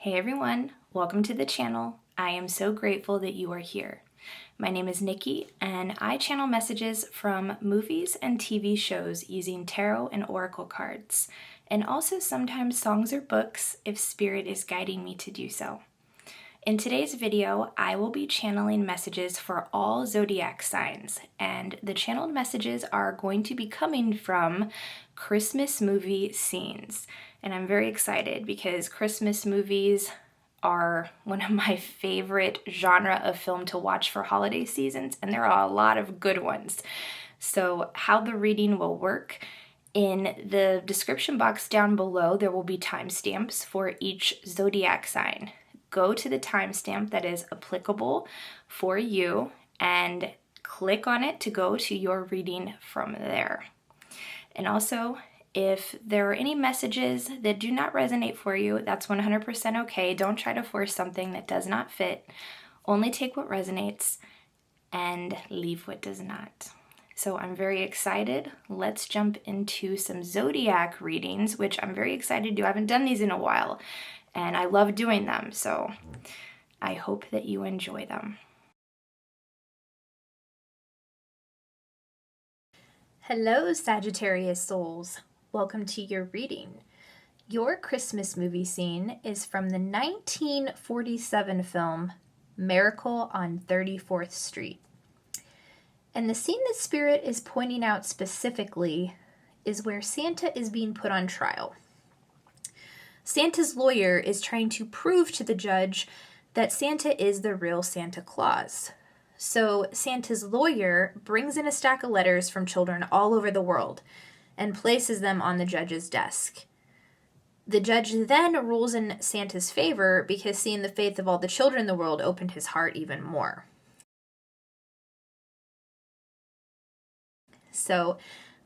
Hey everyone, welcome to the channel. I am so grateful that you are here. My name is Nikki and I channel messages from movies and TV shows using tarot and oracle cards, and also sometimes songs or books if spirit is guiding me to do so. In today's video, I will be channeling messages for all zodiac signs, and the channeled messages are going to be coming from Christmas movie scenes. And I'm very excited because Christmas movies are one of my favorite genre of film to watch for holiday seasons, and there are a lot of good ones. So how the reading will work: in the description box down below, there will be timestamps for each zodiac sign. Go to the timestamp that is applicable for you and click on it to go to your reading from there. And also, if there are any messages that do not resonate for you, that's 100% okay. Don't try to force something that does not fit. Only take what resonates and leave what does not. So I'm very excited. Let's jump into some zodiac readings, which I'm very excited to do. I haven't done these in a while, and I love doing them, so I hope that you enjoy them. Hello, Sagittarius souls. Welcome to your reading. Your Christmas movie scene is from the 1947 film Miracle on 34th Street. And the scene that Spirit is pointing out specifically is where Santa is being put on trial. Santa's lawyer is trying to prove to the judge that Santa is the real Santa Claus. So Santa's lawyer brings in a stack of letters from children all over the world and places them on the judge's desk. The judge then rules in Santa's favor because seeing the faith of all the children in the world opened his heart even more. So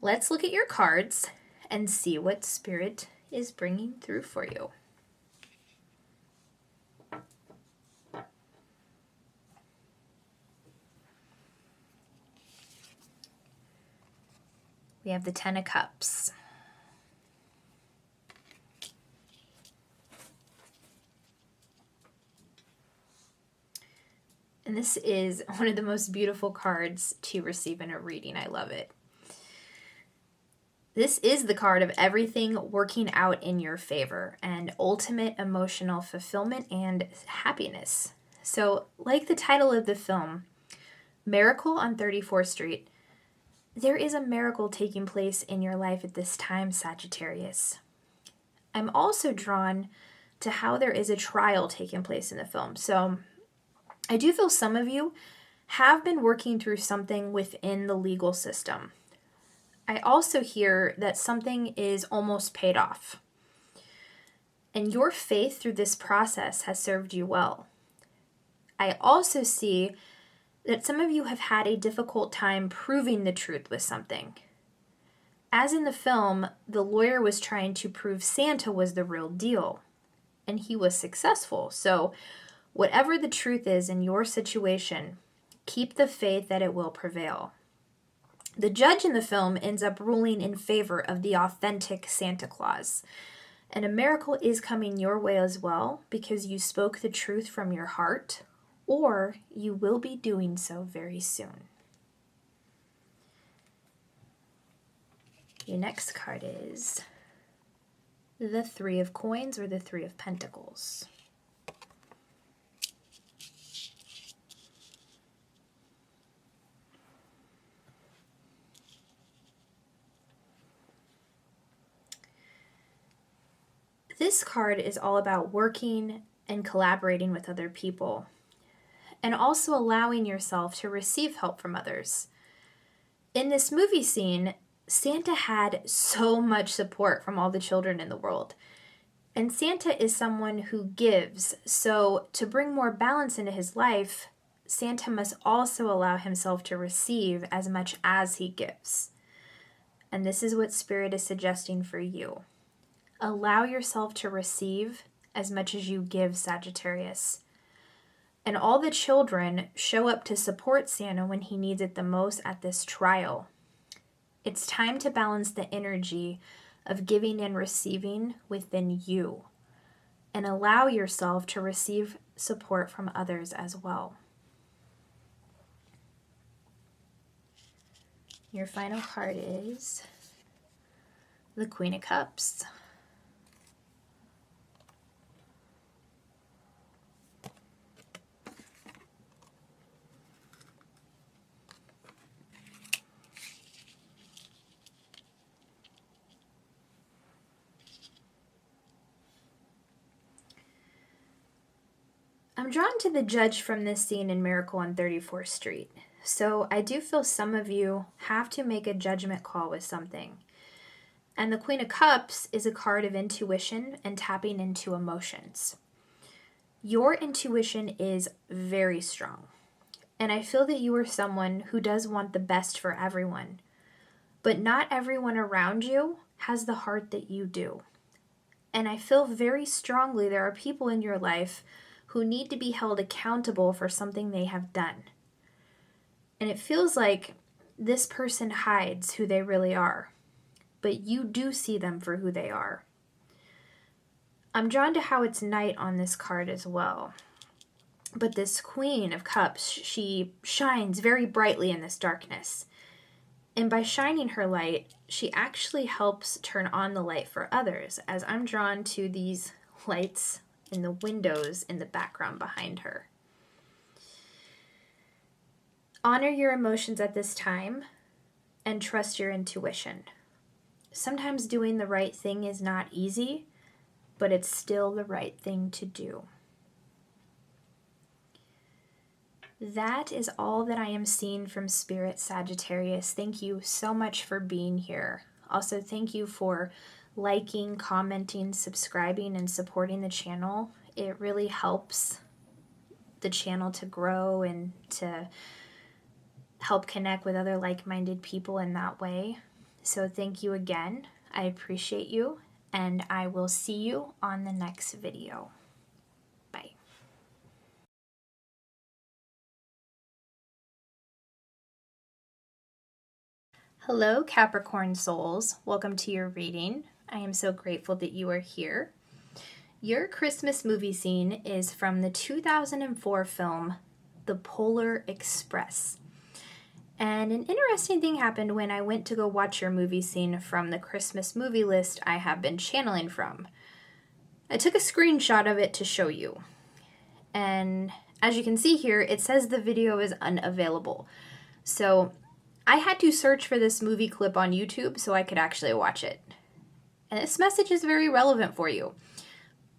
let's look at your cards and see what Spirit is bringing through for you. We have the Ten of Cups. And this is one of the most beautiful cards to receive in a reading. I love it. This is the card of everything working out in your favor and ultimate emotional fulfillment and happiness. So, like the title of the film, Miracle on 34th Street, there is a miracle taking place in your life at this time, Sagittarius. I'm also drawn to how there is a trial taking place in the film. So I do feel some of you have been working through something within the legal system. I also hear that something is almost paid off. And your faith through this process has served you well. I also see that some of you have had a difficult time proving the truth with something. As in the film, the lawyer was trying to prove Santa was the real deal, and he was successful. So whatever the truth is in your situation, keep the faith that it will prevail. The judge in the film ends up ruling in favor of the authentic Santa Claus. And a miracle is coming your way as well because you spoke the truth from your heart, or you will be doing so very soon. Your next card is the Three of Coins or the Three of Pentacles. This card is all about working and collaborating with other people, and also allowing yourself to receive help from others. In this movie scene, Santa had so much support from all the children in the world. And Santa is someone who gives, so to bring more balance into his life, Santa must also allow himself to receive as much as he gives. And this is what Spirit is suggesting for you. Allow yourself to receive as much as you give, Sagittarius. And all the children show up to support Santa when he needs it the most at this trial. It's time to balance the energy of giving and receiving within you. and allow yourself to receive support from others as well. Your final card is the Queen of Cups. I'm drawn to the judge from this scene in Miracle on 34th Street. So I do feel some of you have to make a judgment call with something. And the Queen of Cups is a card of intuition and tapping into emotions. Your intuition is very strong. And I feel that you are someone who does want the best for everyone. But not everyone around you has the heart that you do. And I feel very strongly there are people in your life who need to be held accountable for something they have done. And it feels like this person hides who they really are, but you do see them for who they are. I'm drawn to how it's night on this card as well. But this Queen of Cups, she shines very brightly in this darkness. And by shining her light, she actually helps turn on the light for others, as I'm drawn to these lights in the windows in the background behind her. Honor your emotions at this time and trust your intuition. Sometimes doing the right thing is not easy, but it's still the right thing to do. That is all that I am seeing from Spirit, Sagittarius. Thank you so much for being here. Also, thank you for liking, commenting, subscribing, and supporting the channel. It really helps the channel to grow and to help connect with other like-minded people in that way. So thank you again. I appreciate you, and I will see you on the next video. Bye. Hello, Capricorn souls. Welcome to your reading. I am so grateful that you are here. Your Christmas movie scene is from the 2004 film, The Polar Express. And an interesting thing happened when I went to go watch your movie scene from the Christmas movie list I have been channeling from. I took a screenshot of it to show you. And as you can see here, it says the video is unavailable. So I had to search for this movie clip on YouTube so I could actually watch it. And this message is very relevant for you.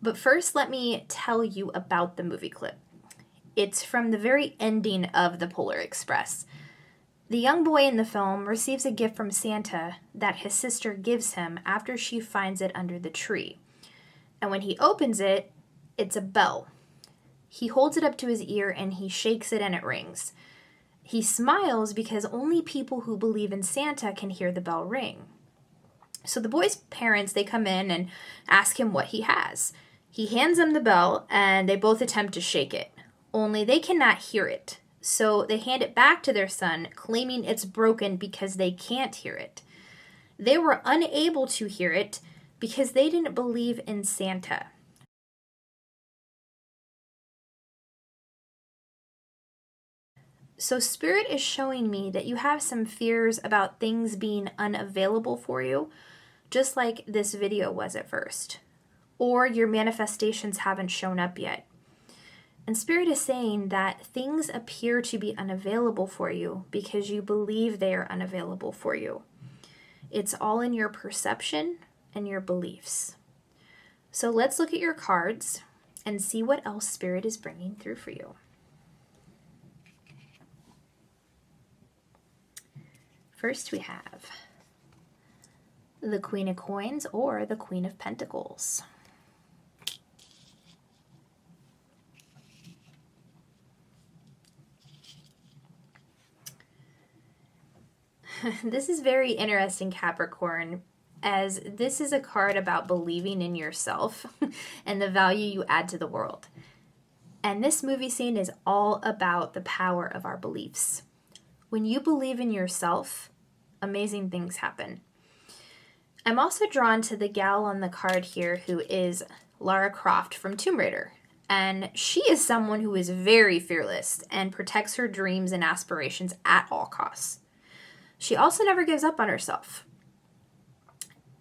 But first, let me tell you about the movie clip. It's from the very ending of The Polar Express. The young boy in the film receives a gift from Santa that his sister gives him after she finds it under the tree. And when he opens it, it's a bell. He holds it up to his ear and he shakes it and it rings. He smiles because only people who believe in Santa can hear the bell ring. So the boy's parents, they come in and ask him what he has. He hands them the bell and they both attempt to shake it. Only they cannot hear it. So they hand it back to their son, claiming it's broken because they can't hear it. They were unable to hear it because they didn't believe in Santa. So Spirit is showing me that you have some fears about things being unavailable for you, just like this video was at first. Or your manifestations haven't shown up yet. And Spirit is saying that things appear to be unavailable for you because you believe they are unavailable for you. It's all in your perception and your beliefs. So let's look at your cards and see what else Spirit is bringing through for you. First we have the Queen of Coins or the Queen of Pentacles. This is very interesting, Capricorn, as this is a card about believing in yourself and the value you add to the world. And this movie scene is all about the power of our beliefs. When you believe in yourself, amazing things happen. I'm also drawn to the gal on the card here who is Lara Croft from Tomb Raider. And she is someone who is very fearless and protects her dreams and aspirations at all costs. She also never gives up on herself.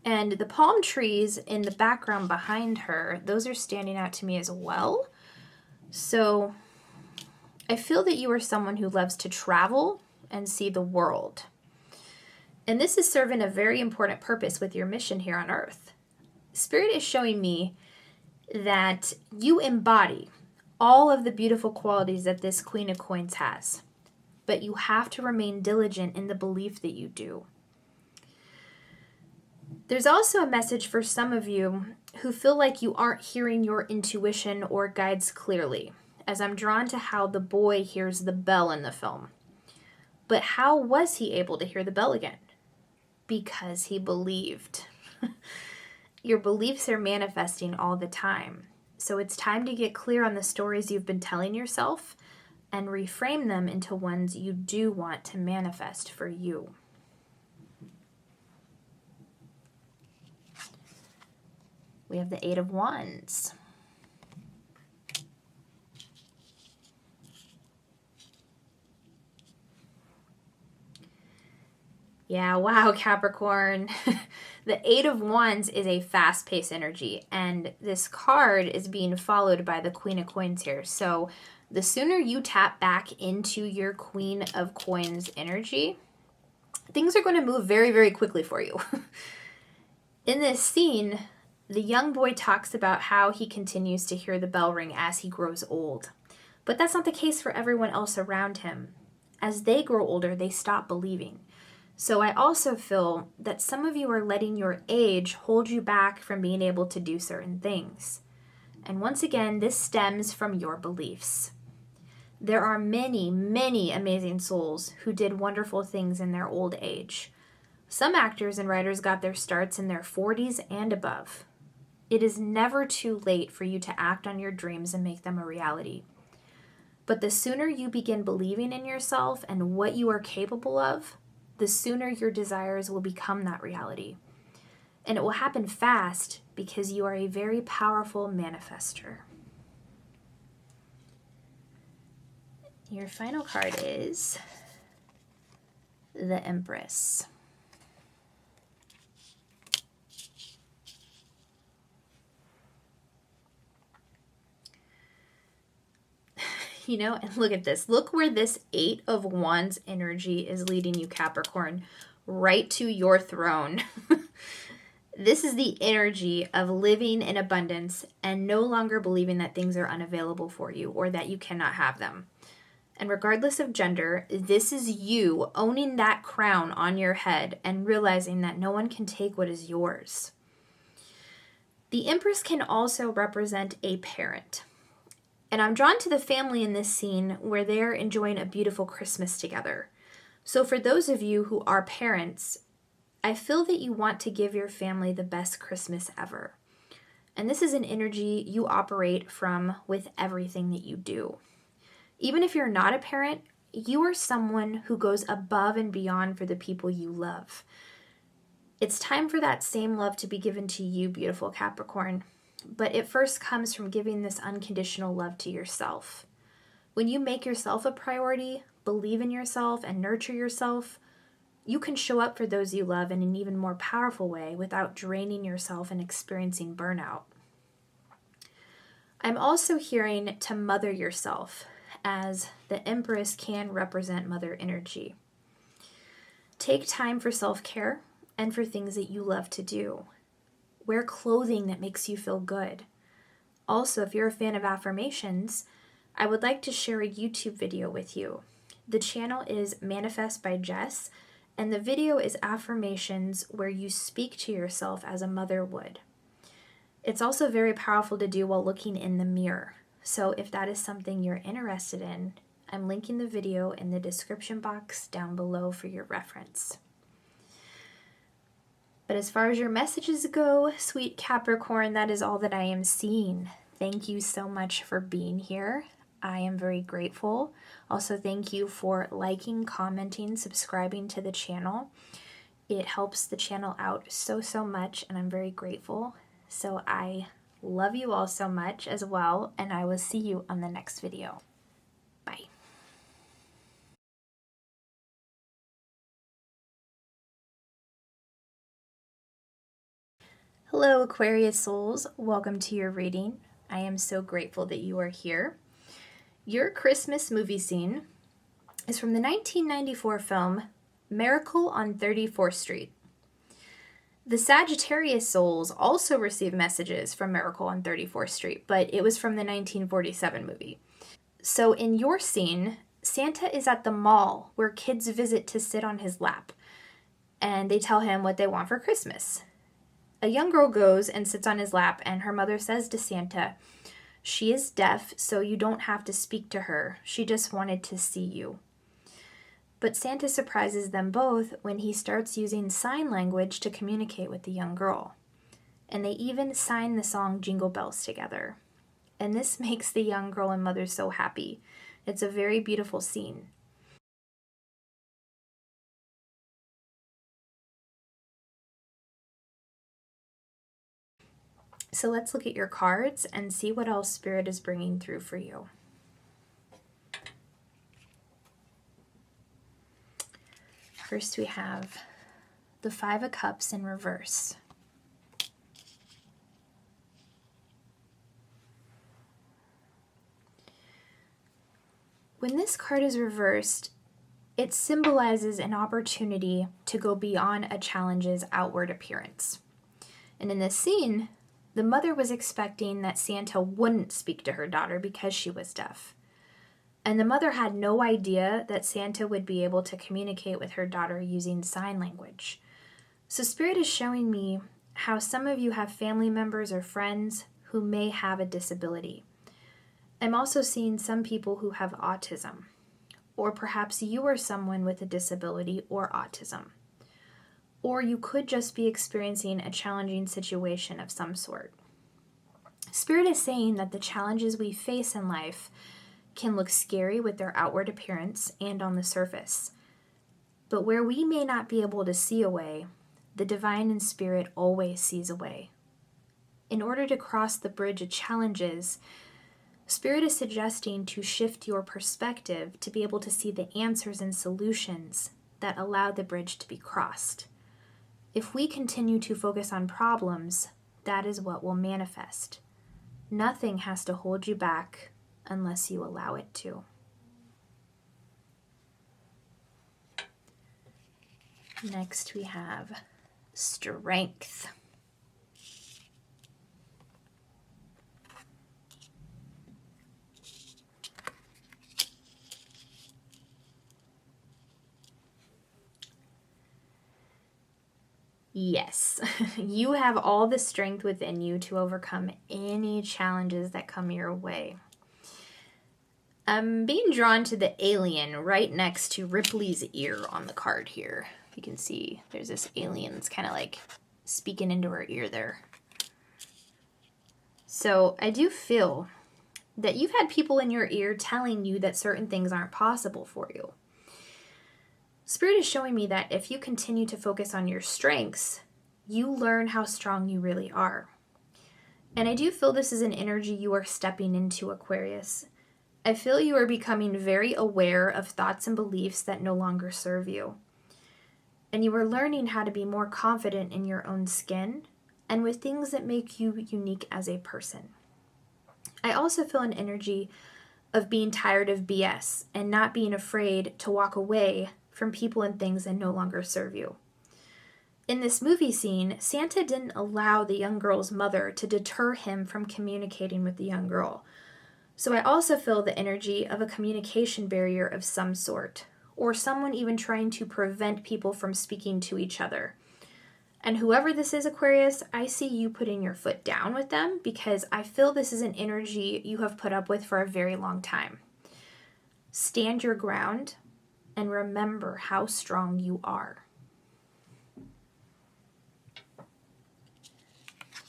And the palm trees in the background behind her, those are standing out to me as well. So I feel that you are someone who loves to travel and see the world. And this is serving a very important purpose with your mission here on Earth. Spirit is showing me that you embody all of the beautiful qualities that this Queen of Coins has. But you have to remain diligent in the belief that you do. There's also a message for some of you who feel like you aren't hearing your intuition or guides clearly, as I'm drawn to how the boy hears the bell in the film. But how was he able to hear the bell again? Because he believed. Your beliefs are manifesting all the time. So it's time to get clear on the stories you've been telling yourself and reframe them into ones you do want to manifest for you. We have the Eight of Wands. Yeah, wow, Capricorn. The Eight of Wands is a fast-paced energy, and this card is being followed by the Queen of Coins here. So the sooner you tap back into your Queen of Coins energy, things are going to move very, very quickly for you. In this scene, the young boy talks about how he continues to hear the bell ring as he grows old. But that's not the case for everyone else around him. As they grow older, they stop believing. So I also feel that some of you are letting your age hold you back from being able to do certain things. And once again, this stems from your beliefs. There are many, many amazing souls who did wonderful things in their old age. Some actors and writers got their starts in their 40s and above. It is never too late for you to act on your dreams and make them a reality. But the sooner you begin believing in yourself and what you are capable of, the sooner your desires will become that reality. And it will happen fast because you are a very powerful manifester. Your final card is the Empress. You know, and look at this. Look where this Eight of Wands energy is leading you, Capricorn. Right to your throne. This is the energy of living in abundance and no longer believing that things are unavailable for you or that you cannot have them. And regardless of gender, this is you owning that crown on your head and realizing that no one can take what is yours. The Empress can also represent a parent. And I'm drawn to the family in this scene where they're enjoying a beautiful Christmas together. So for those of you who are parents, I feel that you want to give your family the best Christmas ever. And this is an energy you operate from with everything that you do. Even if you're not a parent, you are someone who goes above and beyond for the people you love. It's time for that same love to be given to you, beautiful Capricorn. But it first comes from giving this unconditional love to yourself. When you make yourself a priority, believe in yourself, and nurture yourself, you can show up for those you love in an even more powerful way without draining yourself and experiencing burnout. I'm also hearing to mother yourself, as the Empress can represent mother energy. Take time for self-care and for things that you love to do. Wear clothing that makes you feel good. Also, if you're a fan of affirmations, I would like to share a YouTube video with you. The channel is Manifest by Jess, and the video is affirmations where you speak to yourself as a mother would. It's also very powerful to do while looking in the mirror. So if that is something you're interested in, I'm linking the video in the description box down below for your reference. But as far as your messages go, sweet Capricorn, that is all that I am seeing. Thank you so much for being here. I am very grateful. Also, thank you for liking, commenting, subscribing to the channel. It helps the channel out so much, and I'm very grateful. So I Love you all so much as well, and I will see you on the next video. Bye. Hello, Aquarius souls. Welcome to your reading. I am so grateful that you are here. Your Christmas movie scene is from the 1994 film Miracle on 34th Street. The Sagittarius souls also received messages from Miracle on 34th Street, but it was from the 1947 movie. So in your scene, Santa is at the mall where kids visit to sit on his lap, and they tell him what they want for Christmas. A young girl goes and sits on his lap, and her mother says to Santa, "She is deaf, so you don't have to speak to her. She just wanted to see you." But Santa surprises them both when he starts using sign language to communicate with the young girl. And they even sign the song Jingle Bells together. And this makes the young girl and mother so happy. It's a very beautiful scene. So let's look at your cards and see what else Spirit is bringing through for you. First we have the Five of Cups in reverse. When this card is reversed, it symbolizes an opportunity to go beyond a challenge's outward appearance. And in this scene, the mother was expecting that Santa wouldn't speak to her daughter because she was deaf. And the mother had no idea that Santa would be able to communicate with her daughter using sign language. So Spirit is showing me how some of you have family members or friends who may have a disability. I'm also seeing some people who have autism, or perhaps you are someone with a disability or autism. Or you could just be experiencing a challenging situation of some sort. Spirit is saying that the challenges we face in life can look scary with their outward appearance and on the surface. But where we may not be able to see a way, the divine in Spirit always sees a way. In order to cross the bridge of challenges, Spirit is suggesting to shift your perspective to be able to see the answers and solutions that allow the bridge to be crossed. If we continue to focus on problems, that is what will manifest. Nothing has to hold you back unless you allow it to. Next we have Strength. Yes, you have all the strength within you to overcome any challenges that come your way. I'm being drawn to the alien right next to Ripley's ear on the card here. You can see there's this alien that's kind of like speaking into her ear there. So I do feel that you've had people in your ear telling you that certain things aren't possible for you. Spirit is showing me that if you continue to focus on your strengths, you learn how strong you really are. And I do feel this is an energy you are stepping into, Aquarius. I feel you are becoming very aware of thoughts and beliefs that no longer serve you. And you are learning how to be more confident in your own skin and with things that make you unique as a person. I also feel an energy of being tired of BS and not being afraid to walk away from people and things that no longer serve you. In this movie scene, Santa didn't allow the young girl's mother to deter him from communicating with the young girl. So I also feel the energy of a communication barrier of some sort, or someone even trying to prevent people from speaking to each other. And whoever this is, Aquarius, I see you putting your foot down with them because I feel this is an energy you have put up with for a very long time. Stand your ground and remember how strong you are.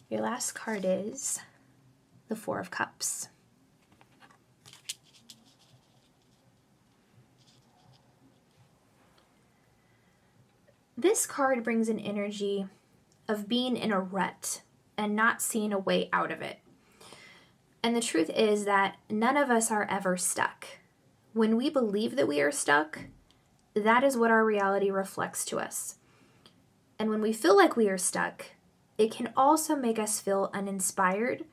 Your last card is the Four of Cups. This card brings an energy of being in a rut and not seeing a way out of it. And the truth is that none of us are ever stuck. When we believe that we are stuck, that is what our reality reflects to us. And when we feel like we are stuck, it can also make us feel uninspired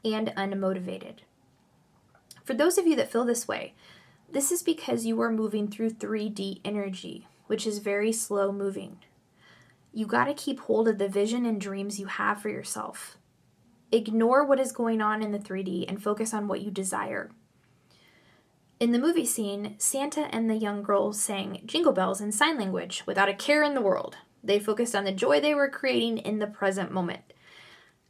and unmotivated. For those of you that feel this way, this is because you are moving through 3D energy, which is very slow moving. You got to keep hold of the vision and dreams you have for yourself. Ignore what is going on in the 3D and focus on what you desire. In the movie scene, Santa and the young girl sang Jingle Bells in sign language without a care in the world. They focused on the joy they were creating in the present moment.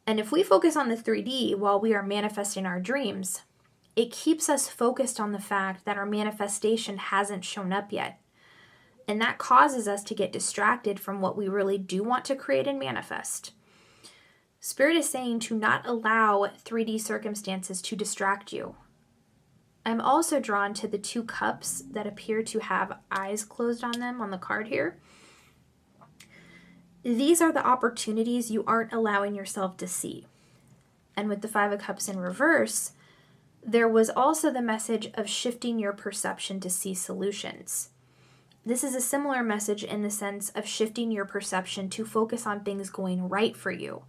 And if we focus on the 3D while we are manifesting our dreams, it keeps us focused on the fact that our manifestation hasn't shown up yet. And that causes us to get distracted from what we really do want to create and manifest. Spirit is saying to not allow 3D circumstances to distract you. I'm also drawn to the 2 cups that appear to have eyes closed on them on the card here. These are the opportunities you aren't allowing yourself to see. And with the 5 of Cups in reverse, there was also the message of shifting your perception to see solutions. This is a similar message in the sense of shifting your perception to focus on things going right for you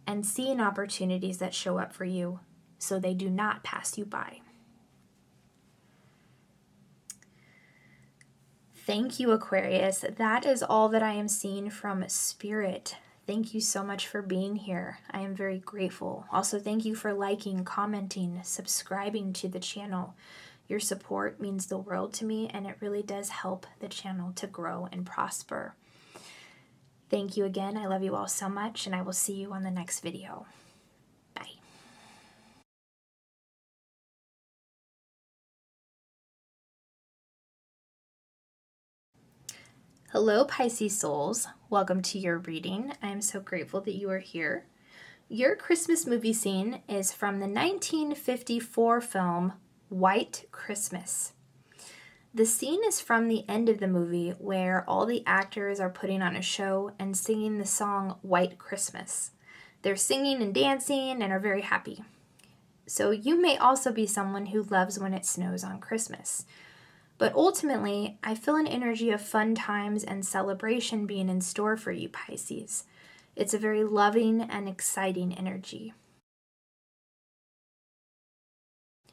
and seeing opportunities that show up for you so they do not pass you by. Thank you, Aquarius. That is all that I am seeing from Spirit. Thank you so much for being here. I am very grateful. Also, thank you for liking, commenting, subscribing to the channel. Your support means the world to me, and it really does help the channel to grow and prosper. Thank you again. I love you all so much, and I will see you on the next video. Bye. Hello, Pisces souls. Welcome to your reading. I am so grateful that you are here. Your Christmas movie scene is from the 1954 film White Christmas. The scene is from the end of the movie where all the actors are putting on a show and singing the song White Christmas. They're singing and dancing and are very happy. So you may also be someone who loves when it snows on Christmas. But ultimately, I feel an energy of fun times and celebration being in store for you, Pisces. It's a very loving and exciting energy.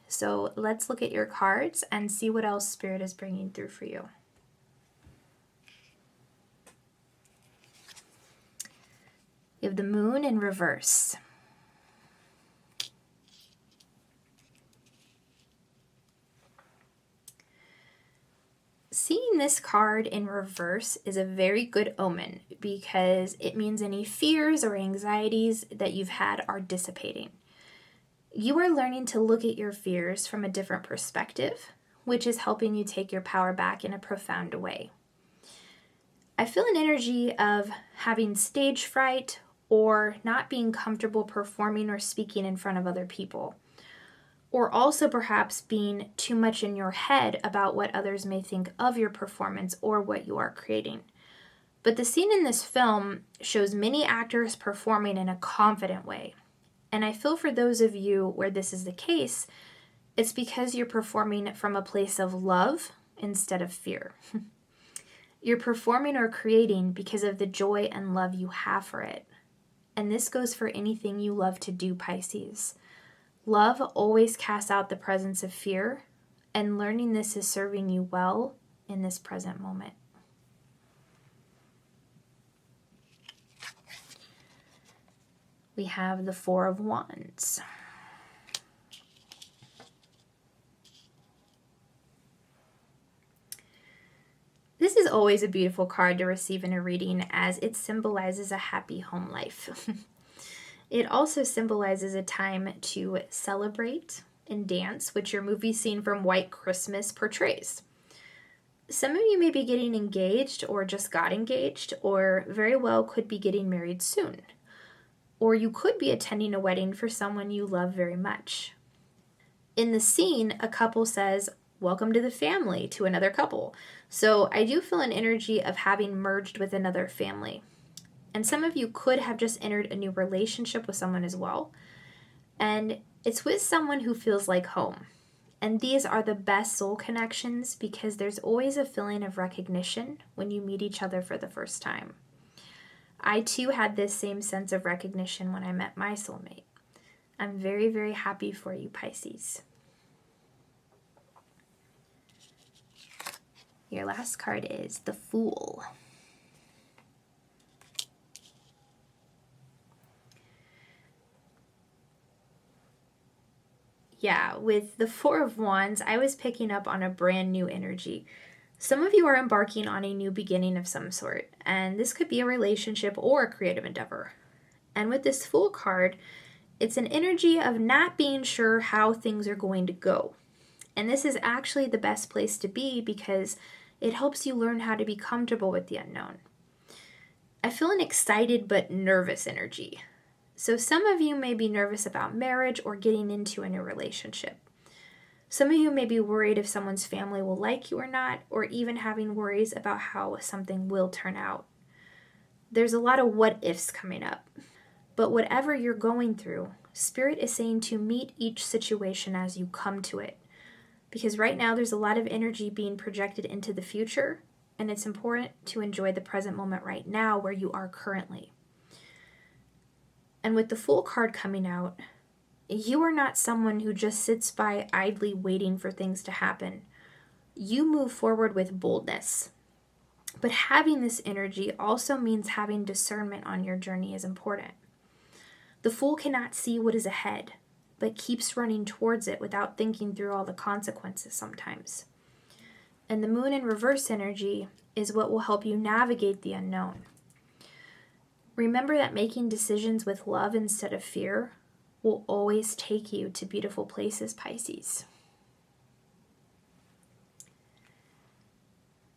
So let's look at your cards and see what else Spirit is bringing through for you. You have the Moon in reverse. Seeing this card in reverse is a very good omen because it means any fears or anxieties that you've had are dissipating. You are learning to look at your fears from a different perspective, which is helping you take your power back in a profound way. I feel an energy of having stage fright or not being comfortable performing or speaking in front of other people. Or also perhaps being too much in your head about what others may think of your performance or what you are creating. But the scene in this film shows many actors performing in a confident way. And I feel for those of you where this is the case, it's because you're performing from a place of love instead of fear. You're performing or creating because of the joy and love you have for it. And this goes for anything you love to do, Pisces. Love always casts out the presence of fear, and learning this is serving you well in this present moment. We have the Four of Wands. This is always a beautiful card to receive in a reading as it symbolizes a happy home life. It also symbolizes a time to celebrate and dance, which your movie scene from White Christmas portrays. Some of you may be getting engaged or just got engaged, or very well could be getting married soon. Or you could be attending a wedding for someone you love very much. In the scene, a couple says, "Welcome to the family," to another couple. So I do feel an energy of having merged with another family. And some of you could have just entered a new relationship with someone as well. And it's with someone who feels like home. And these are the best soul connections because there's always a feeling of recognition when you meet each other for the first time. I too had this same sense of recognition when I met my soulmate. I'm very, very happy for you, Pisces. Your last card is the Fool. Yeah, with the Four of Wands, I was picking up on a brand new energy. Some of you are embarking on a new beginning of some sort, and this could be a relationship or a creative endeavor. And with this Fool card, it's an energy of not being sure how things are going to go. And this is actually the best place to be because it helps you learn how to be comfortable with the unknown. I feel an excited but nervous energy. So some of you may be nervous about marriage or getting into a new relationship. Some of you may be worried if someone's family will like you or not, or even having worries about how something will turn out. There's a lot of what ifs coming up. But whatever you're going through, Spirit is saying to meet each situation as you come to it. Because right now there's a lot of energy being projected into the future, and it's important to enjoy the present moment right now where you are currently. And with the Fool card coming out, you are not someone who just sits by idly waiting for things to happen. You move forward with boldness. But having this energy also means having discernment on your journey is important. The Fool cannot see what is ahead, but keeps running towards it without thinking through all the consequences sometimes. And the Moon in reverse energy is what will help you navigate the unknown. Remember that making decisions with love instead of fear will always take you to beautiful places, Pisces.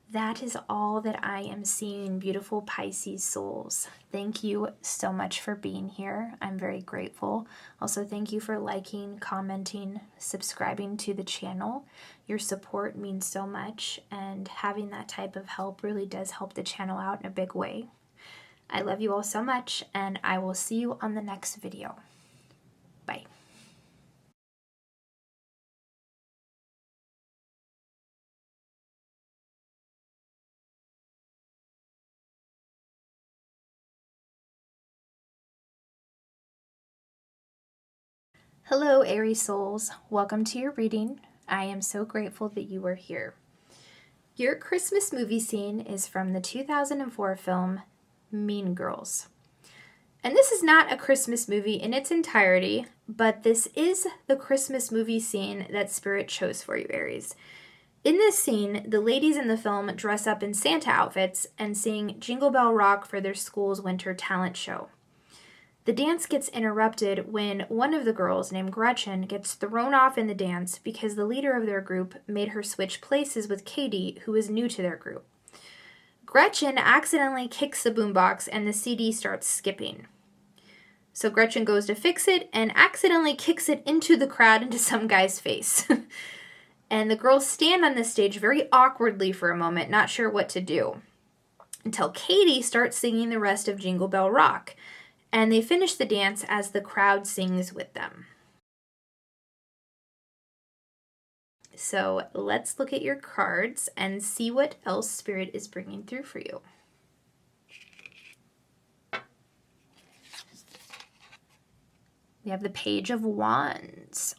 That is all that I am seeing, beautiful Pisces souls. Thank you so much for being here. I'm very grateful. Also, thank you for liking, commenting, subscribing to the channel. Your support means so much, and having that type of help really does help the channel out in a big way. I love you all so much, and I will see you on the next video. Bye. Hello, Aries souls. Welcome to your reading. I am so grateful that you are here. Your Christmas movie scene is from the 2004 film Mean Girls. And this is not a Christmas movie in its entirety, but this is the Christmas movie scene that Spirit chose for you, Aries. In this scene, the ladies in the film dress up in Santa outfits and sing Jingle Bell Rock for their school's winter talent show. The dance gets interrupted when one of the girls, named Gretchen, gets thrown off in the dance because the leader of their group made her switch places with Katie, who is new to their group. Gretchen accidentally kicks the boombox and the CD starts skipping. So Gretchen goes to fix it and accidentally kicks it into the crowd into some guy's face. And the girls stand on the stage very awkwardly for a moment, not sure what to do, until Katie starts singing the rest of Jingle Bell Rock. And they finish the dance as the crowd sings with them. So let's look at your cards and see what else Spirit is bringing through for you. We have the Page of Wands.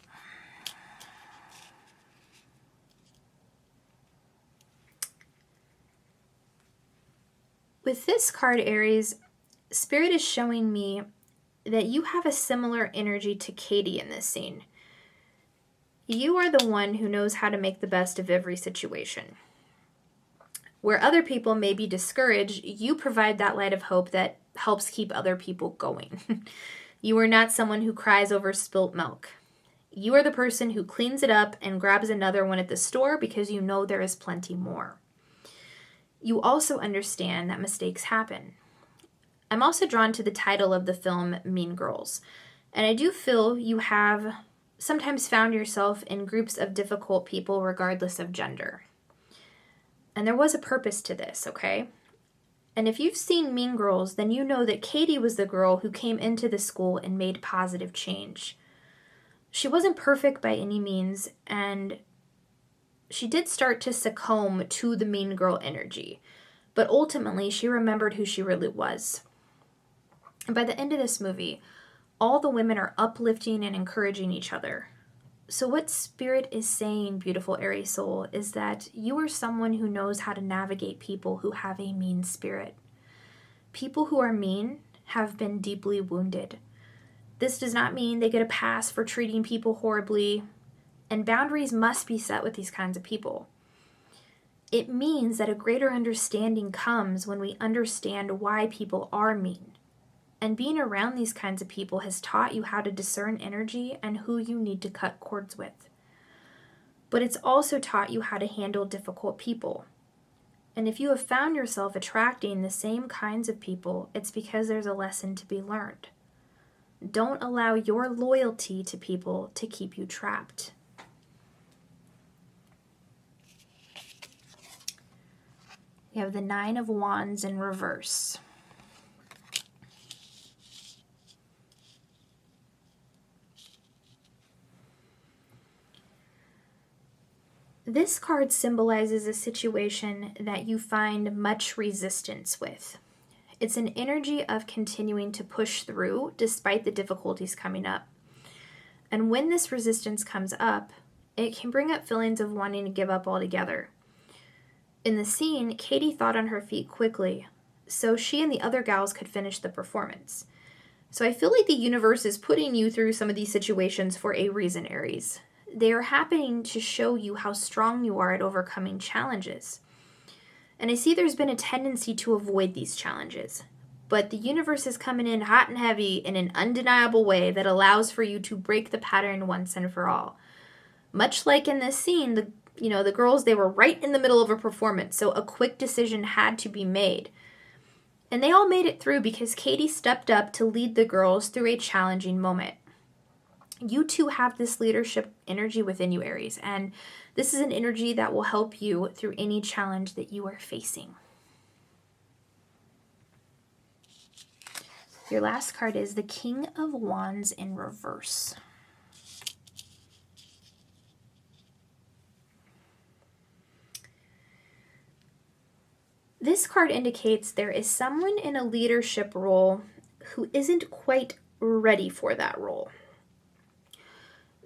With this card, Aries, Spirit is showing me that you have a similar energy to Katie in this scene. You are the one who knows how to make the best of every situation. Where other people may be discouraged, you provide that light of hope that helps keep other people going. You are not someone who cries over spilt milk. You are the person who cleans it up and grabs another one at the store because you know there is plenty more. You also understand that mistakes happen. I'm also drawn to the title of the film, Mean Girls, and I do feel you have sometimes found yourself in groups of difficult people regardless of gender. And there was a purpose to this, okay? And if you've seen Mean Girls, then you know that Katie was the girl who came into the school and made positive change. She wasn't perfect by any means, and she did start to succumb to the mean girl energy. But ultimately, she remembered who she really was. And by the end of this movie, all the women are uplifting and encouraging each other. So what Spirit is saying, beautiful Aries soul, is that you are someone who knows how to navigate people who have a mean spirit. People who are mean have been deeply wounded. This does not mean they get a pass for treating people horribly, and boundaries must be set with these kinds of people. It means that a greater understanding comes when we understand why people are mean. And being around these kinds of people has taught you how to discern energy and who you need to cut cords with. But it's also taught you how to handle difficult people. And if you have found yourself attracting the same kinds of people, it's because there's a lesson to be learned. Don't allow your loyalty to people to keep you trapped. We have the Nine of Wands in reverse. This card symbolizes a situation that you find much resistance with. It's an energy of continuing to push through despite the difficulties coming up. And when this resistance comes up, it can bring up feelings of wanting to give up altogether. In the scene, Katie thought on her feet quickly, so she and the other gals could finish the performance. So I feel like the universe is putting you through some of these situations for a reason, Aries. They are happening to show you how strong you are at overcoming challenges. And I see there's been a tendency to avoid these challenges, but the universe is coming in hot and heavy in an undeniable way that allows for you to break the pattern once and for all. Much like in this scene, the girls, they were right in the middle of a performance, so a quick decision had to be made. And they all made it through because Katie stepped up to lead the girls through a challenging moment. You too have this leadership energy within you, Aries, and this is an energy that will help you through any challenge that you are facing. Your last card is the King of Wands in reverse. This card indicates there is someone in a leadership role who isn't quite ready for that role.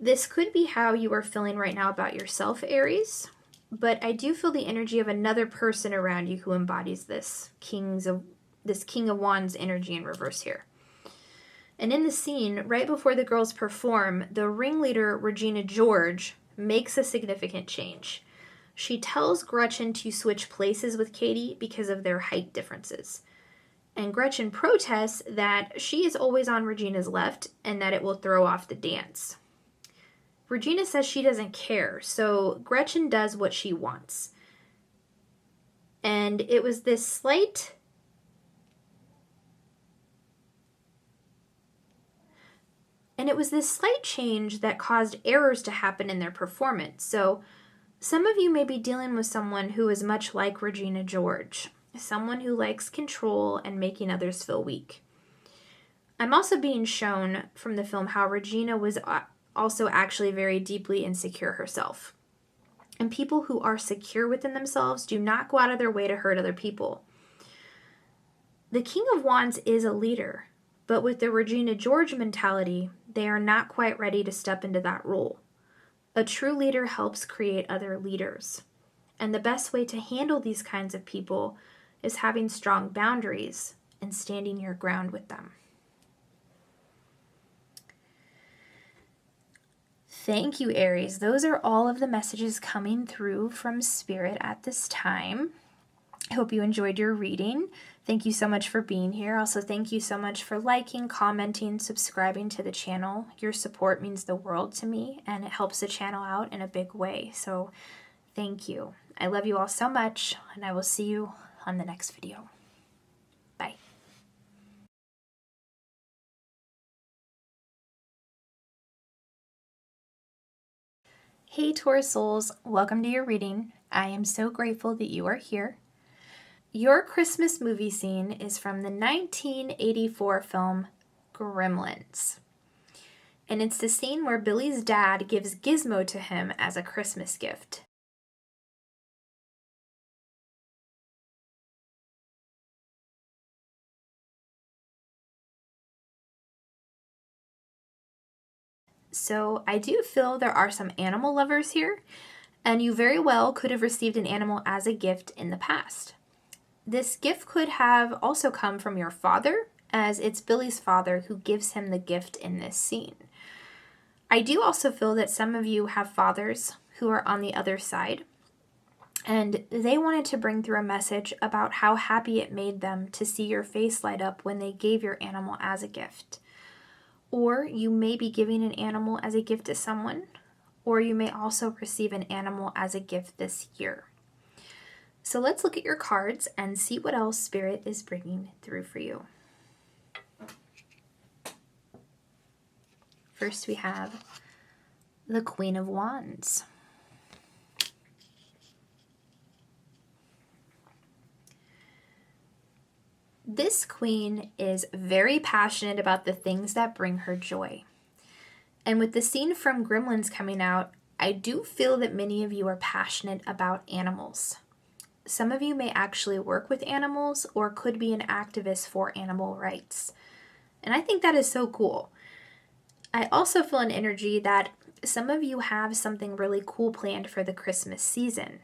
This could be how you are feeling right now about yourself, Aries, but I do feel the energy of another person around you who embodies this King of Wands energy in reverse here. And in the scene, right before the girls perform, the ringleader, Regina George, makes a significant change. She tells Gretchen to switch places with Katie because of their height differences. And Gretchen protests that she is always on Regina's left and that it will throw off the dance. Regina says she doesn't care, so Gretchen does what she wants. And it was this slight change that caused errors to happen in their performance. So some of you may be dealing with someone who is much like Regina George, someone who likes control and making others feel weak. I'm also being shown from the film how Regina was also actually very deeply insecure herself. And people who are secure within themselves do not go out of their way to hurt other people. The King of Wands is a leader, but with the Regina George mentality, they are not quite ready to step into that role. A true leader helps create other leaders. And the best way to handle these kinds of people is having strong boundaries and standing your ground with them. Thank you, Aries. Those are all of the messages coming through from Spirit at this time. I hope you enjoyed your reading. Thank you so much for being here. Also, thank you so much for liking, commenting, subscribing to the channel. Your support means the world to me, and it helps the channel out in a big way. So thank you. I love you all so much, and I will see you on the next video. Bye. Hey Taurus souls, welcome to your reading. I am so grateful that you are here. Your Christmas movie scene is from the 1984 film Gremlins. and it's the scene where Billy's dad gives Gizmo to him as a Christmas gift. So I do feel there are some animal lovers here, and you very well could have received an animal as a gift in the past. This gift could have also come from your father, as it's Billy's father who gives him the gift in this scene. I do also feel that some of you have fathers who are on the other side, and they wanted to bring through a message about how happy it made them to see your face light up when they gave your animal as a gift. Or you may be giving an animal as a gift to someone, or you may also receive an animal as a gift this year. So let's look at your cards and see what else Spirit is bringing through for you. First, we have the Queen of Wands. This queen is very passionate about the things that bring her joy. And with the scene from Gremlins coming out, I do feel that many of you are passionate about animals. Some of you may actually work with animals or could be an activist for animal rights. And I think that is so cool. I also feel an energy that some of you have something really cool planned for the Christmas season.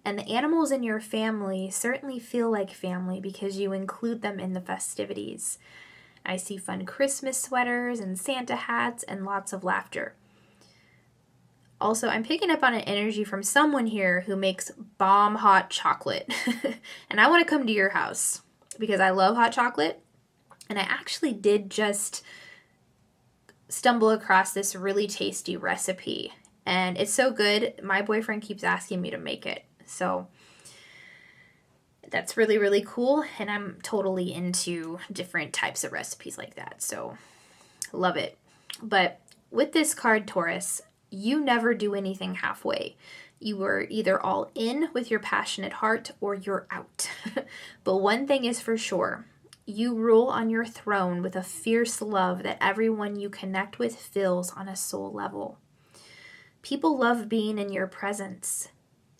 And the animals in your family certainly feel like family because you include them in the festivities. I see fun Christmas sweaters and Santa hats and lots of laughter. Also, I'm picking up on an energy from someone here who makes bomb hot chocolate. And I want to come to your house because I love hot chocolate. And I actually did just stumble across this really tasty recipe. And it's so good, my boyfriend keeps asking me to make it. So that's really, really cool. And I'm totally into different types of recipes like that. So love it. But with this card, Taurus, you never do anything halfway. You are either all in with your passionate heart or you're out. But one thing is for sure, you rule on your throne with a fierce love that everyone you connect with feels on a soul level. People love being in your presence.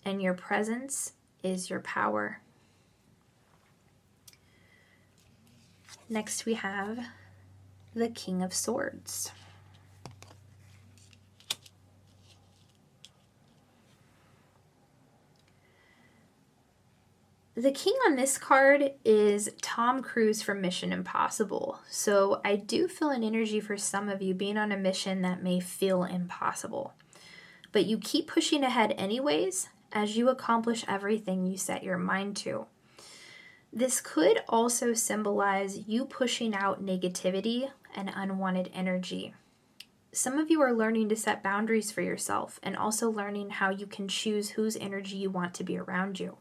And your presence is your power. Next we have the King of Swords. The king on this card is Tom Cruise from Mission Impossible. So I do feel an energy for some of you being on a mission that may feel impossible. But you keep pushing ahead anyways, as you accomplish everything you set your mind to. This could also symbolize you pushing out negativity and unwanted energy. Some of you are learning to set boundaries for yourself and also learning how you can choose whose energy you want to be around you.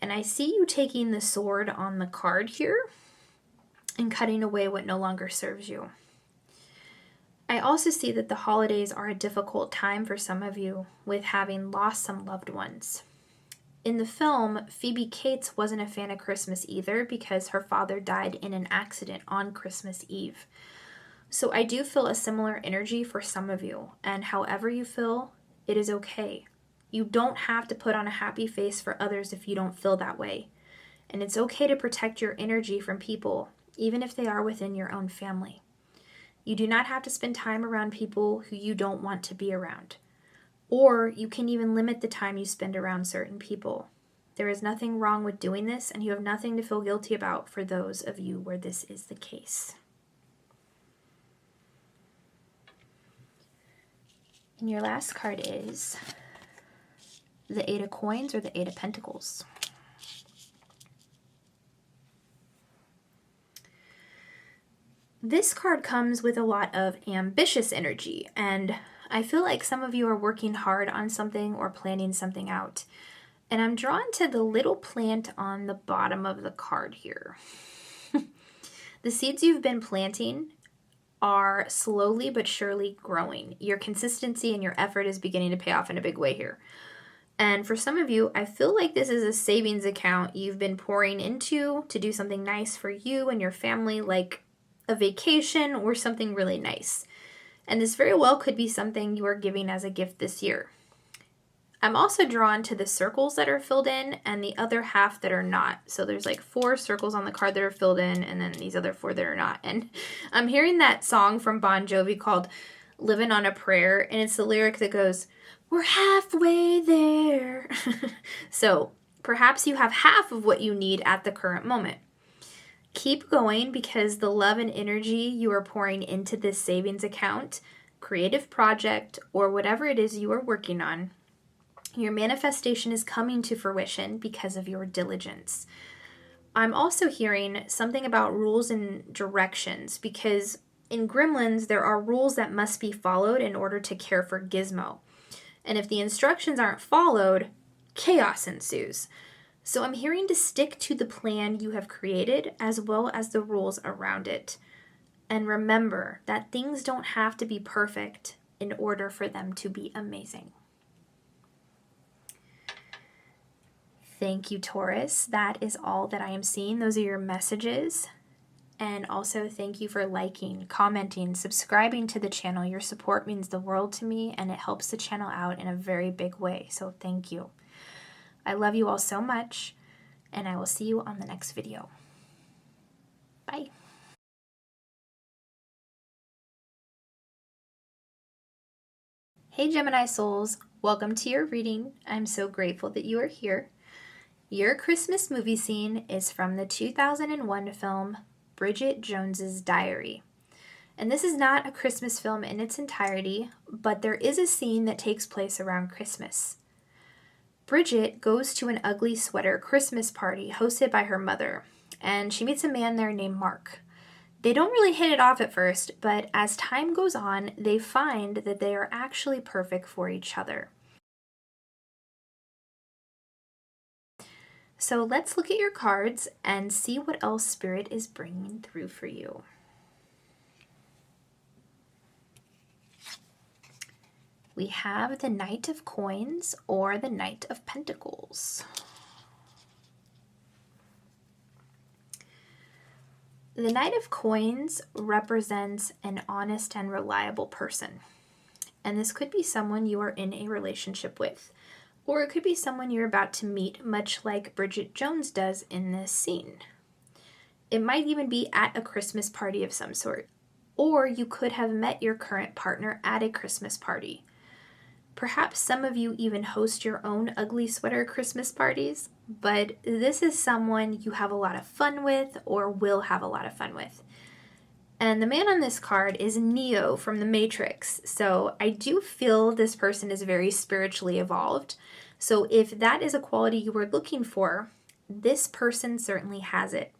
And I see you taking the sword on the card here and cutting away what no longer serves you. I also see that the holidays are a difficult time for some of you with having lost some loved ones. In the film, Phoebe Cates wasn't a fan of Christmas either because her father died in an accident on Christmas Eve. So I do feel a similar energy for some of you, and however you feel, it is okay. You don't have to put on a happy face for others if you don't feel that way. And it's okay to protect your energy from people, even if they are within your own family. You do not have to spend time around people who you don't want to be around. Or you can even limit the time you spend around certain people. There is nothing wrong with doing this, and you have nothing to feel guilty about for those of you where this is the case. And your last card is the Eight of Coins or the Eight of Pentacles. This card comes with a lot of ambitious energy, and I feel like some of you are working hard on something or planning something out. And I'm drawn to the little plant on the bottom of the card here. The seeds you've been planting are slowly but surely growing. Your consistency and your effort is beginning to pay off in a big way here. And for some of you, I feel like this is a savings account you've been pouring into to do something nice for you and your family, like a vacation, or something really nice. And this very well could be something you are giving as a gift this year. I'm also drawn to the circles that are filled in and the other half that are not. So there's like 4 circles on the card that are filled in and then these other 4 that are not. And I'm hearing that song from Bon Jovi called Living on a Prayer, and it's the lyric that goes, "We're halfway there." So perhaps you have half of what you need at the current moment. Keep going, because the love and energy you are pouring into this savings account, creative project, or whatever it is you are working on, your manifestation is coming to fruition because of your diligence. I'm also hearing something about rules and directions, because in Gremlins, there are rules that must be followed in order to care for Gizmo. And if the instructions aren't followed, chaos ensues. So I'm hearing to stick to the plan you have created as well as the rules around it. And remember that things don't have to be perfect in order for them to be amazing. Thank you, Taurus. That is all that I am seeing. Those are your messages. And also thank you for liking, commenting, subscribing to the channel. Your support means the world to me, and it helps the channel out in a very big way. So thank you. I love you all so much, and I will see you on the next video. Bye. Hey Gemini souls, welcome to your reading. I'm so grateful that you are here. Your Christmas movie scene is from the 2001 film Bridget Jones's Diary. And this is not a Christmas film in its entirety, but there is a scene that takes place around Christmas. Bridget goes to an ugly sweater Christmas party hosted by her mother, and she meets a man there named Mark. They don't really hit it off at first, but as time goes on, they find that they are actually perfect for each other. So let's look at your cards and see what else Spirit is bringing through for you. We have the Knight of Coins or the Knight of Pentacles. The Knight of Coins represents an honest and reliable person. And this could be someone you are in a relationship with, or it could be someone you're about to meet, much like Bridget Jones does in this scene. It might even be at a Christmas party of some sort, or you could have met your current partner at a Christmas party. Perhaps some of you even host your own ugly sweater Christmas parties, but this is someone you have a lot of fun with or will have a lot of fun with. And the man on this card is Neo from The Matrix. So I do feel this person is very spiritually evolved. So if that is a quality you were looking for, this person certainly has it.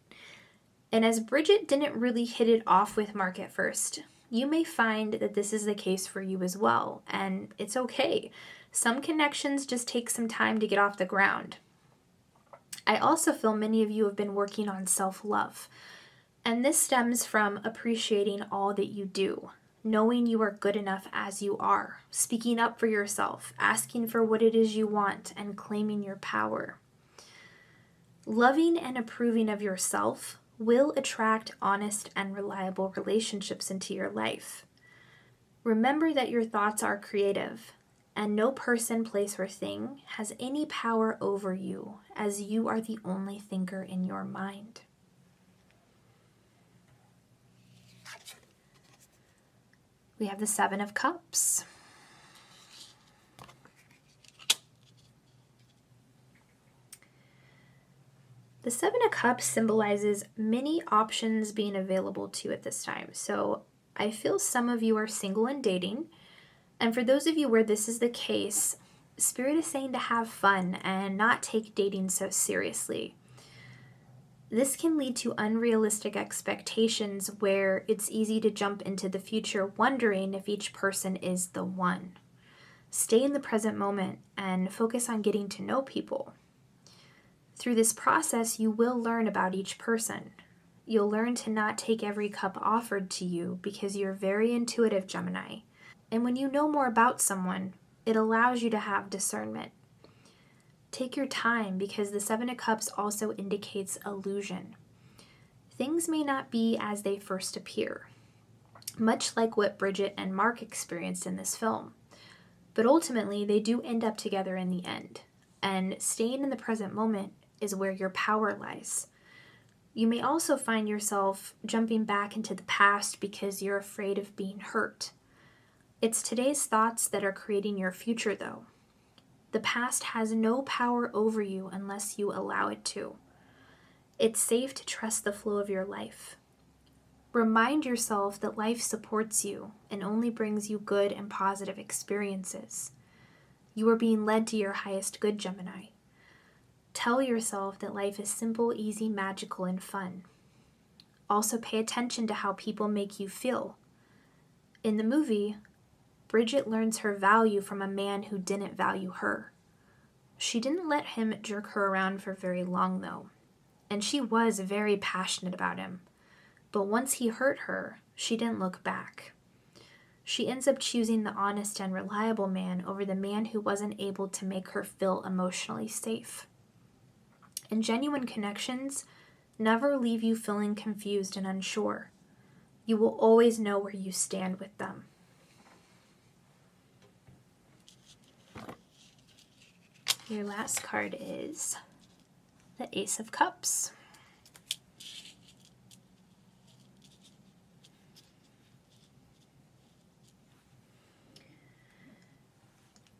And as Bridget didn't really hit it off with Mark at first, you may find that this is the case for you as well. And it's okay. Some connections just take some time to get off the ground. I also feel many of you have been working on self-love. And this stems from appreciating all that you do, knowing you are good enough as you are, speaking up for yourself, asking for what it is you want, and claiming your power. Loving and approving of yourself will attract honest and reliable relationships into your life. Remember that your thoughts are creative, and no person, place, or thing has any power over you, as you are the only thinker in your mind. We have the Seven of Cups. The Seven of Cups symbolizes many options being available to you at this time. So I feel some of you are single and dating. And for those of you where this is the case, Spirit is saying to have fun and not take dating so seriously. This can lead to unrealistic expectations where it's easy to jump into the future wondering if each person is the one. Stay in the present moment and focus on getting to know people. Through this process, you will learn about each person. You'll learn to not take every cup offered to you because you're very intuitive, Gemini. And when you know more about someone, it allows you to have discernment. Take your time because the Seven of Cups also indicates illusion. things may not be as they first appear, much like what Bridget and Mark experienced in this film. But ultimately, they do end up together in the end. And staying in the present moment is where your power lies. You may also find yourself jumping back into the past because you're afraid of being hurt. It's today's thoughts that are creating your future, though. The past has no power over you unless you allow it to. It's safe to trust the flow of your life. Remind yourself that life supports you and only brings you good and positive experiences. You are being led to your highest good, Gemini. Tell yourself that life is simple, easy, magical, and fun. Also pay attention to how people make you feel. In the movie, Bridget learns her value from a man who didn't value her. She didn't let him jerk her around for very long, though, and she was very passionate about him. But once he hurt her, she didn't look back. She ends up choosing the honest and reliable man over the man who wasn't able to make her feel emotionally safe. And genuine connections never leave you feeling confused and unsure. You will always know where you stand with them. Your last card is the Ace of Cups.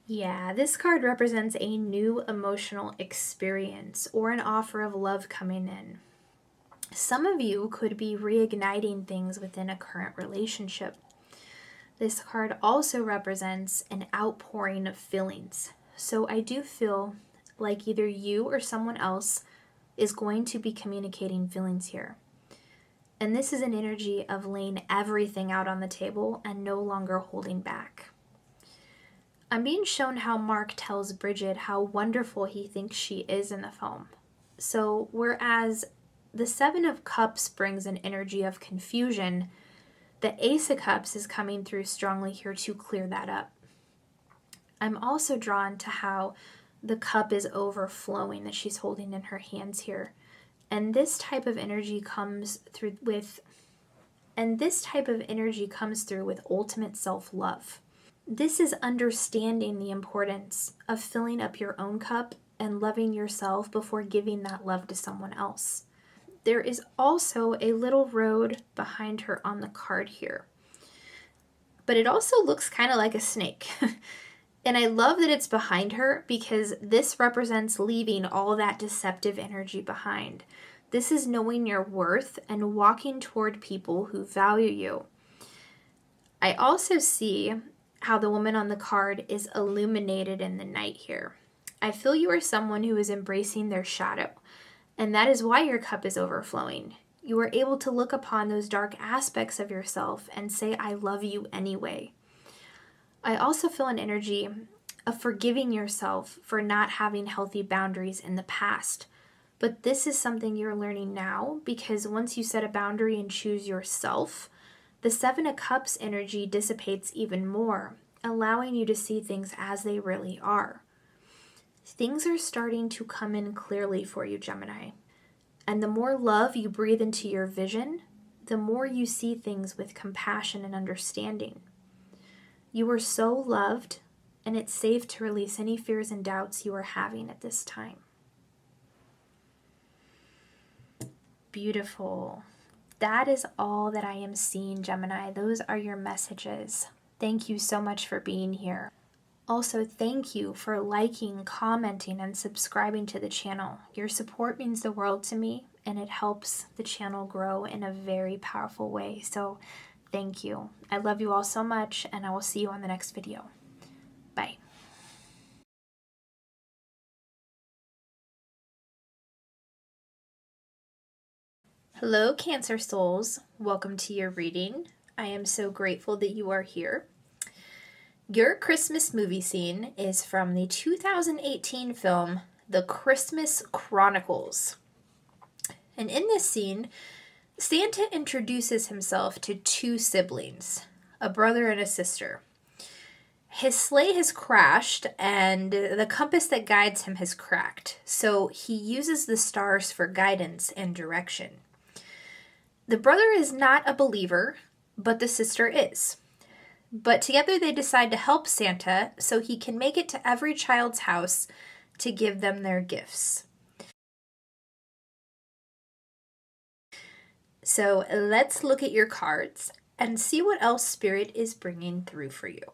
Yeah, this card represents a new emotional experience or an offer of love coming in. Some of you could be reigniting things within a current relationship. This card also represents an outpouring of feelings. So I do feel like either you or someone else is going to be communicating feelings here. And this is an energy of laying everything out on the table and no longer holding back. I'm being shown how Mark tells Bridget how wonderful he thinks she is in the film. So whereas the Seven of Cups brings an energy of confusion, the Ace of Cups is coming through strongly here to clear that up. I'm also drawn to how the cup is overflowing that she's holding in her hands here. And this type of energy comes through with ultimate self-love. This is understanding the importance of filling up your own cup and loving yourself before giving that love to someone else. There is also a little road behind her on the card here. But it also looks kind of like a snake. And I love that it's behind her because this represents leaving all that deceptive energy behind. This is knowing your worth and walking toward people who value you. I also see how the woman on the card is illuminated in the night here. I feel you are someone who is embracing their shadow, and that is why your cup is overflowing. You are able to look upon those dark aspects of yourself and say, I love you anyway. I also feel an energy of forgiving yourself for not having healthy boundaries in the past. But this is something you're learning now because once you set a boundary and choose yourself, the Seven of Cups energy dissipates even more, allowing you to see things as they really are. Things are starting to come in clearly for you, Gemini. And the more love you breathe into your vision, the more you see things with compassion and understanding. You are so loved, and it's safe to release any fears and doubts you are having at this time. Beautiful. That is all that I am seeing, Gemini. Those are your messages. Thank you so much for being here. Also, thank you for liking, commenting, and subscribing to the channel. Your support means the world to me, and it helps the channel grow in a very powerful way. So, thank you. I love you all so much, and I will see you on the next video. Bye. Hello, Cancer souls. Welcome to your reading. I am so grateful that you are here. Your Christmas movie scene is from the 2018 film, The Christmas Chronicles. And in this scene, Santa introduces himself to two siblings, a brother and a sister. His sleigh has crashed and the compass that guides him has cracked, so he uses the stars for guidance and direction. The brother is not a believer, but the sister is. But together they decide to help Santa so he can make it to every child's house to give them their gifts. So let's look at your cards and see what else Spirit is bringing through for you.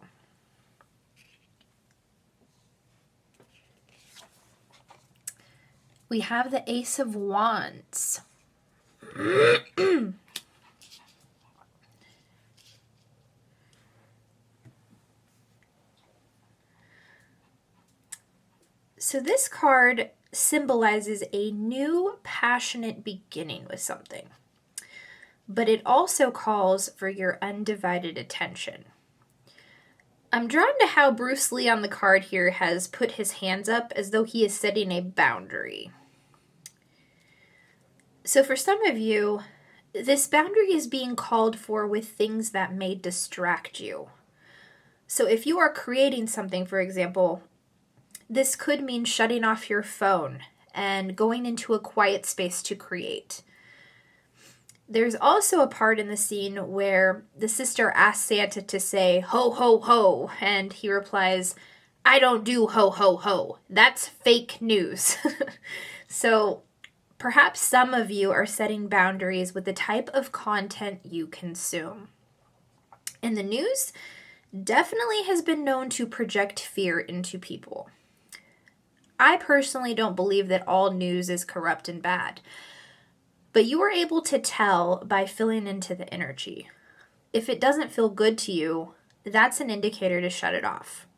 We have the Ace of Wands. So this card symbolizes a new passionate beginning with something, but it also calls for your undivided attention. I'm drawn to how Bruce Lee on the card here has put his hands up as though he is setting a boundary. So for some of you, this boundary is being called for with things that may distract you. So if you are creating something, for example, this could mean shutting off your phone and going into a quiet space to create. There's also a part in the scene where the sister asks Santa to say, "Ho, ho, ho," and he replies, "I don't do ho, ho, ho. That's fake news." So perhaps some of you are setting boundaries with the type of content you consume. And the news definitely has been known to project fear into people. I personally don't believe that all news is corrupt and bad, but you are able to tell by feeling into the energy. If it doesn't feel good to you, that's an indicator to shut it off.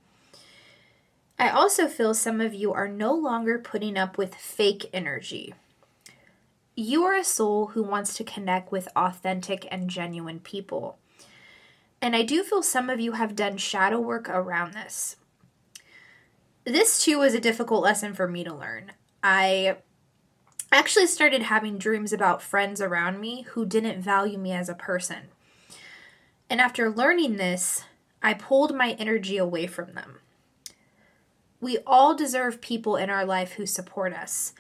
I also feel some of you are no longer putting up with fake energy. You are a soul who wants to connect with authentic and genuine people. And I do feel some of you have done shadow work around this. This too was a difficult lesson for me to learn. I actually started having dreams about friends around me who didn't value me as a person. And after learning this, I pulled my energy away from them. We all deserve people in our life who support us.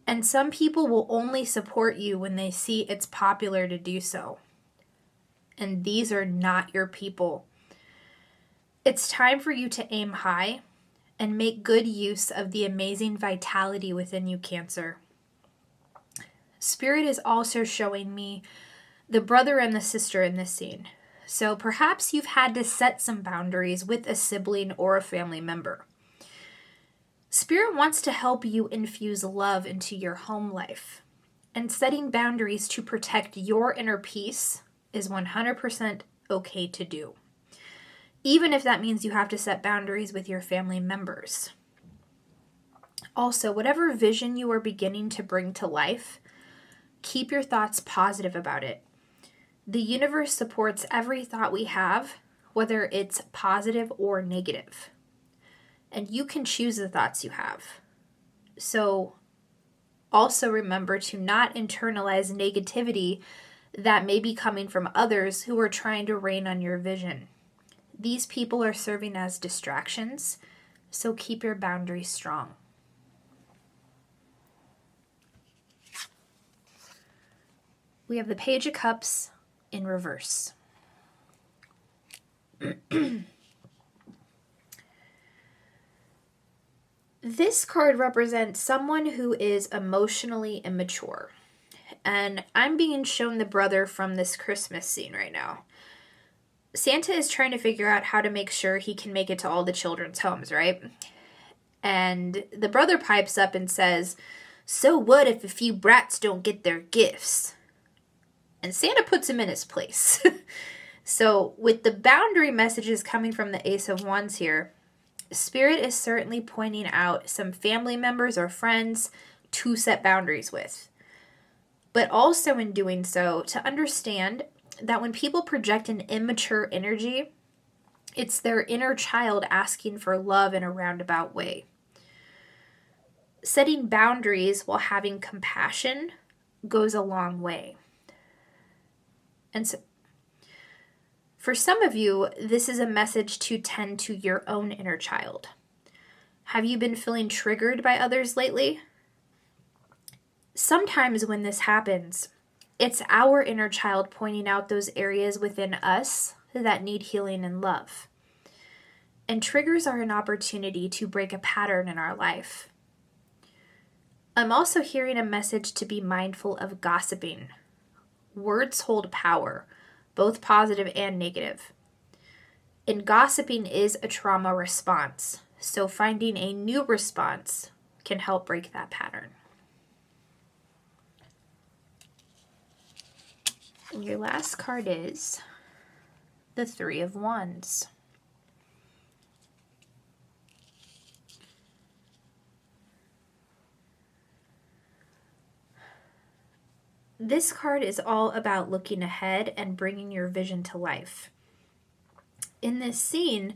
And some people will only support you when they see it's popular to do so. And these are not your people. It's time for you to aim high and make good use of the amazing vitality within you, Cancer. Spirit is also showing me the brother and the sister in this scene. So perhaps you've had to set some boundaries with a sibling or a family member. Spirit wants to help you infuse love into your home life. And setting boundaries to protect your inner peace is 100% okay to do. Even if that means you have to set boundaries with your family members. Also, whatever vision you are beginning to bring to life, keep your thoughts positive about it. The universe supports every thought we have, whether it's positive or negative. And you can choose the thoughts you have. So also remember to not internalize negativity that may be coming from others who are trying to rain on your vision. These people are serving as distractions, so keep your boundaries strong. We have the Page of Cups in reverse. This card represents someone who is emotionally immature. And I'm being shown the brother from this Christmas scene right now. Santa is trying to figure out how to make sure he can make it to all the children's homes, right? And the brother pipes up and says, "So what if a few brats don't get their gifts?" And Santa puts him in his place. So with the boundary messages coming from the Ace of Wands here, Spirit is certainly pointing out some family members or friends to set boundaries with. But also in doing so, to understand that when people project an immature energy, it's their inner child asking for love in a roundabout way. Setting boundaries while having compassion goes a long way. And so, for some of you, this is a message to tend to your own inner child. Have you been feeling triggered by others lately? Sometimes when this happens, It's our inner child pointing out those areas within us that need healing and love. And triggers are an opportunity to break a pattern in our life. I'm also hearing a message to be mindful of gossiping. Words hold power, both positive and negative. And gossiping is a trauma response, so finding a new response can help break that pattern. And your last card is the Three of Wands. This card is all about looking ahead and bringing your vision to life. In this scene,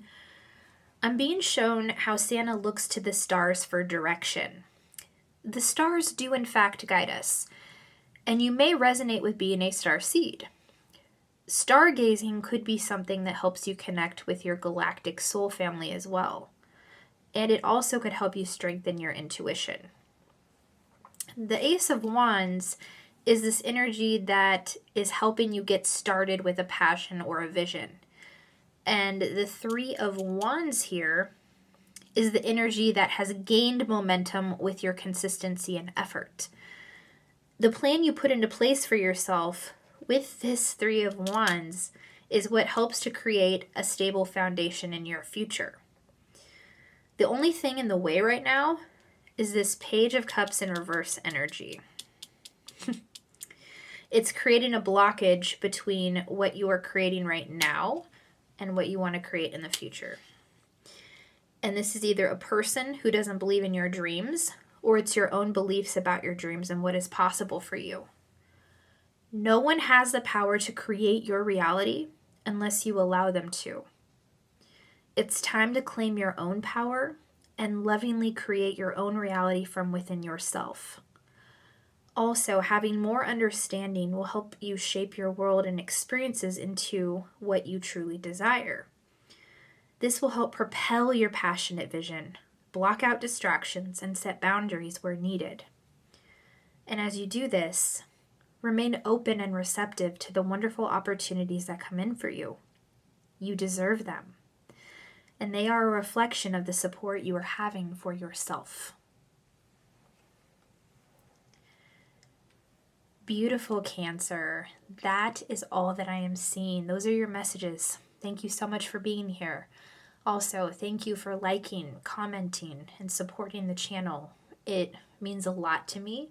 I'm being shown how Santa looks to the stars for direction. The stars do in fact guide us, and you may resonate with being a star seed. Stargazing could be something that helps you connect with your galactic soul family as well, and it also could help you strengthen your intuition. The Ace of Wands is this energy that is helping you get started with a passion or a vision. And the Three of Wands here is the energy that has gained momentum with your consistency and effort. The plan you put into place for yourself with this Three of Wands is what helps to create a stable foundation in your future. The only thing in the way right now is this Page of Cups in reverse energy. It's creating a blockage between what you are creating right now and what you want to create in the future. And this is either a person who doesn't believe in your dreams, or it's your own beliefs about your dreams and what is possible for you. No one has the power to create your reality unless you allow them to. It's time to claim your own power and lovingly create your own reality from within yourself. Also, having more understanding will help you shape your world and experiences into what you truly desire. This will help propel your passionate vision, block out distractions, and set boundaries where needed. And as you do this, remain open and receptive to the wonderful opportunities that come in for you. You deserve them. And they are a reflection of the support you are having for yourself. Beautiful Cancer. That is all that I am seeing. Those are your messages. Thank you so much for being here. Also, thank you for liking, commenting, and supporting the channel. It means a lot to me,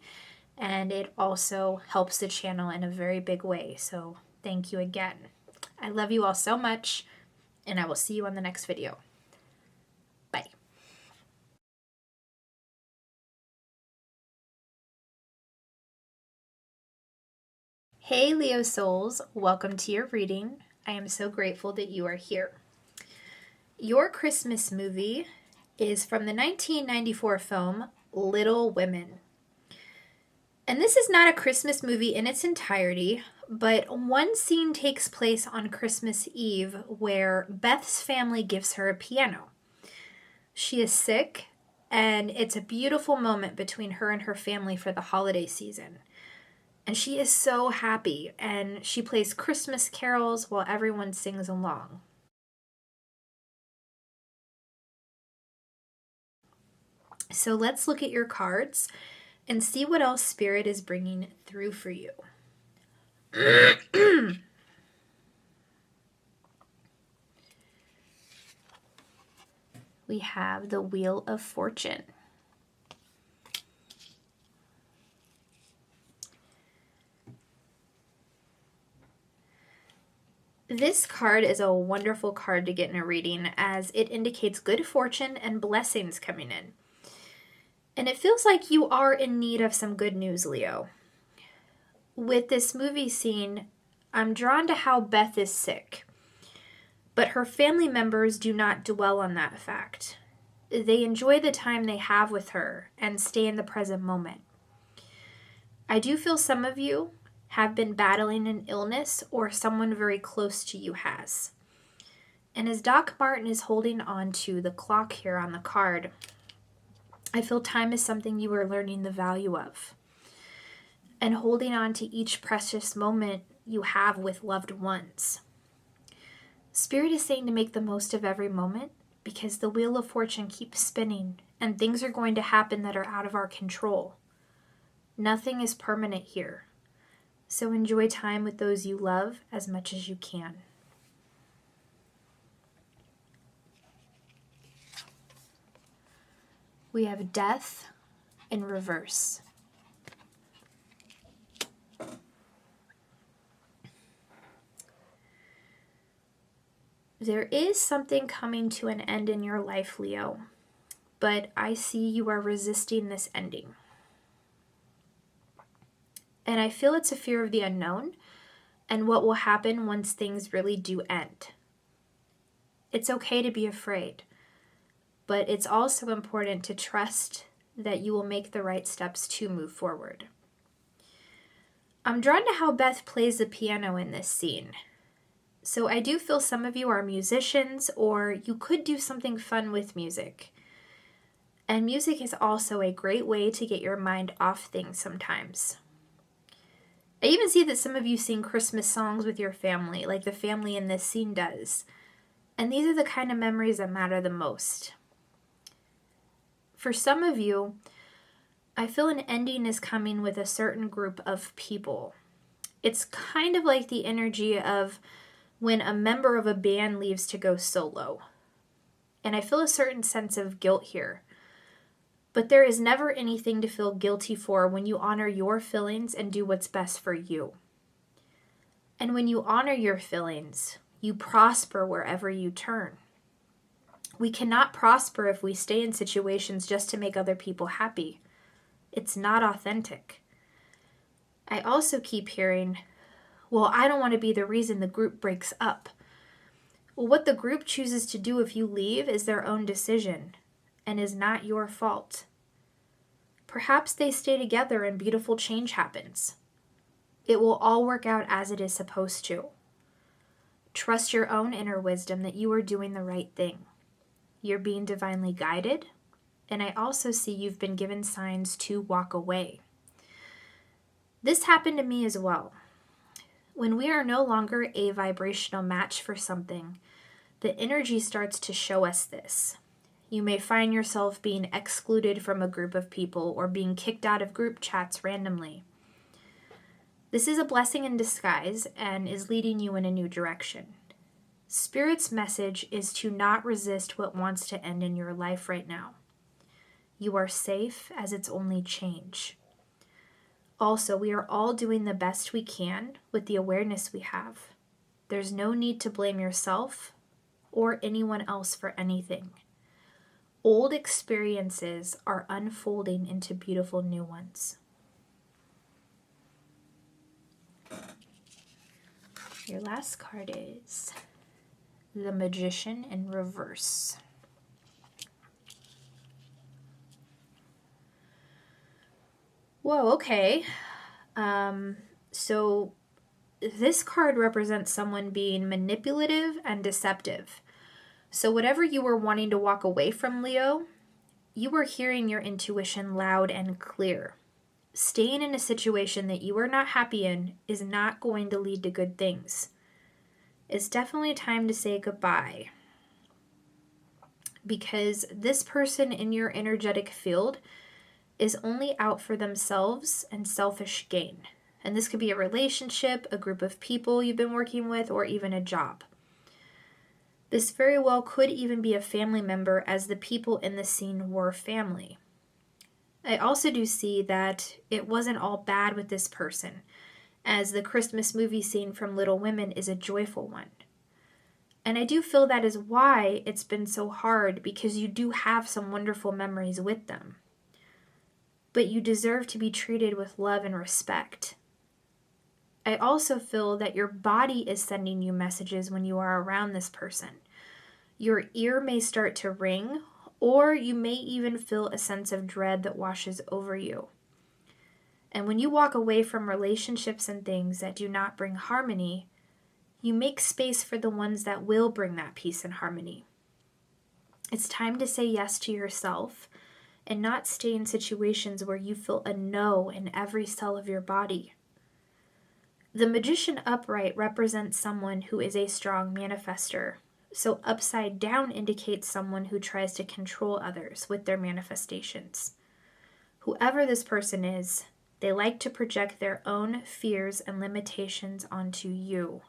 and it also helps the channel in a very big way. So thank you again. I love you all so much, and I will see you on the next video. Bye. Hey Leo souls, welcome to your reading. I am so grateful that you are here. Your Christmas movie is from the 1994 film Little Women. And this is not a Christmas movie in its entirety, but one scene takes place on Christmas Eve where Beth's family gives her a piano. She is sick, and it's a beautiful moment between her and her family for the holiday season. And she is so happy, and she plays Christmas carols while everyone sings along. So let's look at your cards and see what else Spirit is bringing through for you. We have the Wheel of Fortune. This card is a wonderful card to get in a reading as it indicates good fortune and blessings coming in. And it feels like you are in need of some good news, Leo. With this movie scene, I'm drawn to how Beth is sick, but her family members do not dwell on that fact. They enjoy the time they have with her and stay in the present moment. I do feel some of you have been battling an illness or someone very close to you has. And as Doc Martin is holding on to the clock here on the card, I feel time is something you are learning the value of. and holding on to each precious moment you have with loved ones. Spirit is saying to make the most of every moment because the wheel of fortune keeps spinning and things are going to happen that are out of our control. Nothing is permanent here. So enjoy time with those you love as much as you can. We have Death in reverse. There is something coming to an end in your life, Leo, but I see you are resisting this ending. And I feel it's a fear of the unknown and what will happen once things really do end. It's okay to be afraid, but it's also important to trust that you will make the right steps to move forward. I'm drawn to how Beth plays the piano in this scene. So I do feel some of you are musicians, or you could do something fun with music. And music is also a great way to get your mind off things sometimes. I even see that some of you sing Christmas songs with your family, like the family in this scene does. And these are the kind of memories that matter the most. For some of you, I feel an ending is coming with a certain group of people. It's kind of like the energy of when a member of a band leaves to go solo. And I feel a certain sense of guilt here. But there is never anything to feel guilty for when you honor your feelings and do what's best for you. And when you honor your feelings, you prosper wherever you turn. We cannot prosper if we stay in situations just to make other people happy. It's not authentic. I also keep hearing, well, I don't want to be the reason the group breaks up. Well, what the group chooses to do if you leave is their own decision and is not your fault. Perhaps they stay together and beautiful change happens. It will all work out as it is supposed to. Trust your own inner wisdom that you are doing the right thing. You're being divinely guided, and I also see you've been given signs to walk away. This happened to me as well. When we are no longer a vibrational match for something, the energy starts to show us this. You may find yourself being excluded from a group of people or being kicked out of group chats randomly. This is a blessing in disguise and is leading you in a new direction. Spirit's message is to not resist what wants to end in your life right now. You are safe as it's only change. Also, we are all doing the best we can with the awareness we have. There's no need to blame yourself or anyone else for anything. Old experiences are unfolding into beautiful new ones. Your last card is the Magician in reverse. Whoa, okay. So this card represents someone being manipulative and deceptive. So whatever you were wanting to walk away from, Leo, you were hearing your intuition loud and clear. Staying in a situation that you are not happy in is not going to lead to good things. It's definitely time to say goodbye. Because this person in your energetic field is only out for themselves and selfish gain. And this could be a relationship, a group of people you've been working with, or even a job. This very well could even be a family member, as the people in the scene were family. I also do see that it wasn't all bad with this person, as the Christmas movie scene from Little Women is a joyful one. And I do feel that is why it's been so hard, because you do have some wonderful memories with them. But you deserve to be treated with love and respect. I also feel that your body is sending you messages when you are around this person. Your ear may start to ring, or you may even feel a sense of dread that washes over you. And when you walk away from relationships and things that do not bring harmony, you make space for the ones that will bring that peace and harmony. It's time to say yes to yourself and not stay in situations where you feel a no in every cell of your body. The Magician upright represents someone who is a strong manifester, so upside down indicates someone who tries to control others with their manifestations. Whoever this person is, they like to project their own fears and limitations onto you.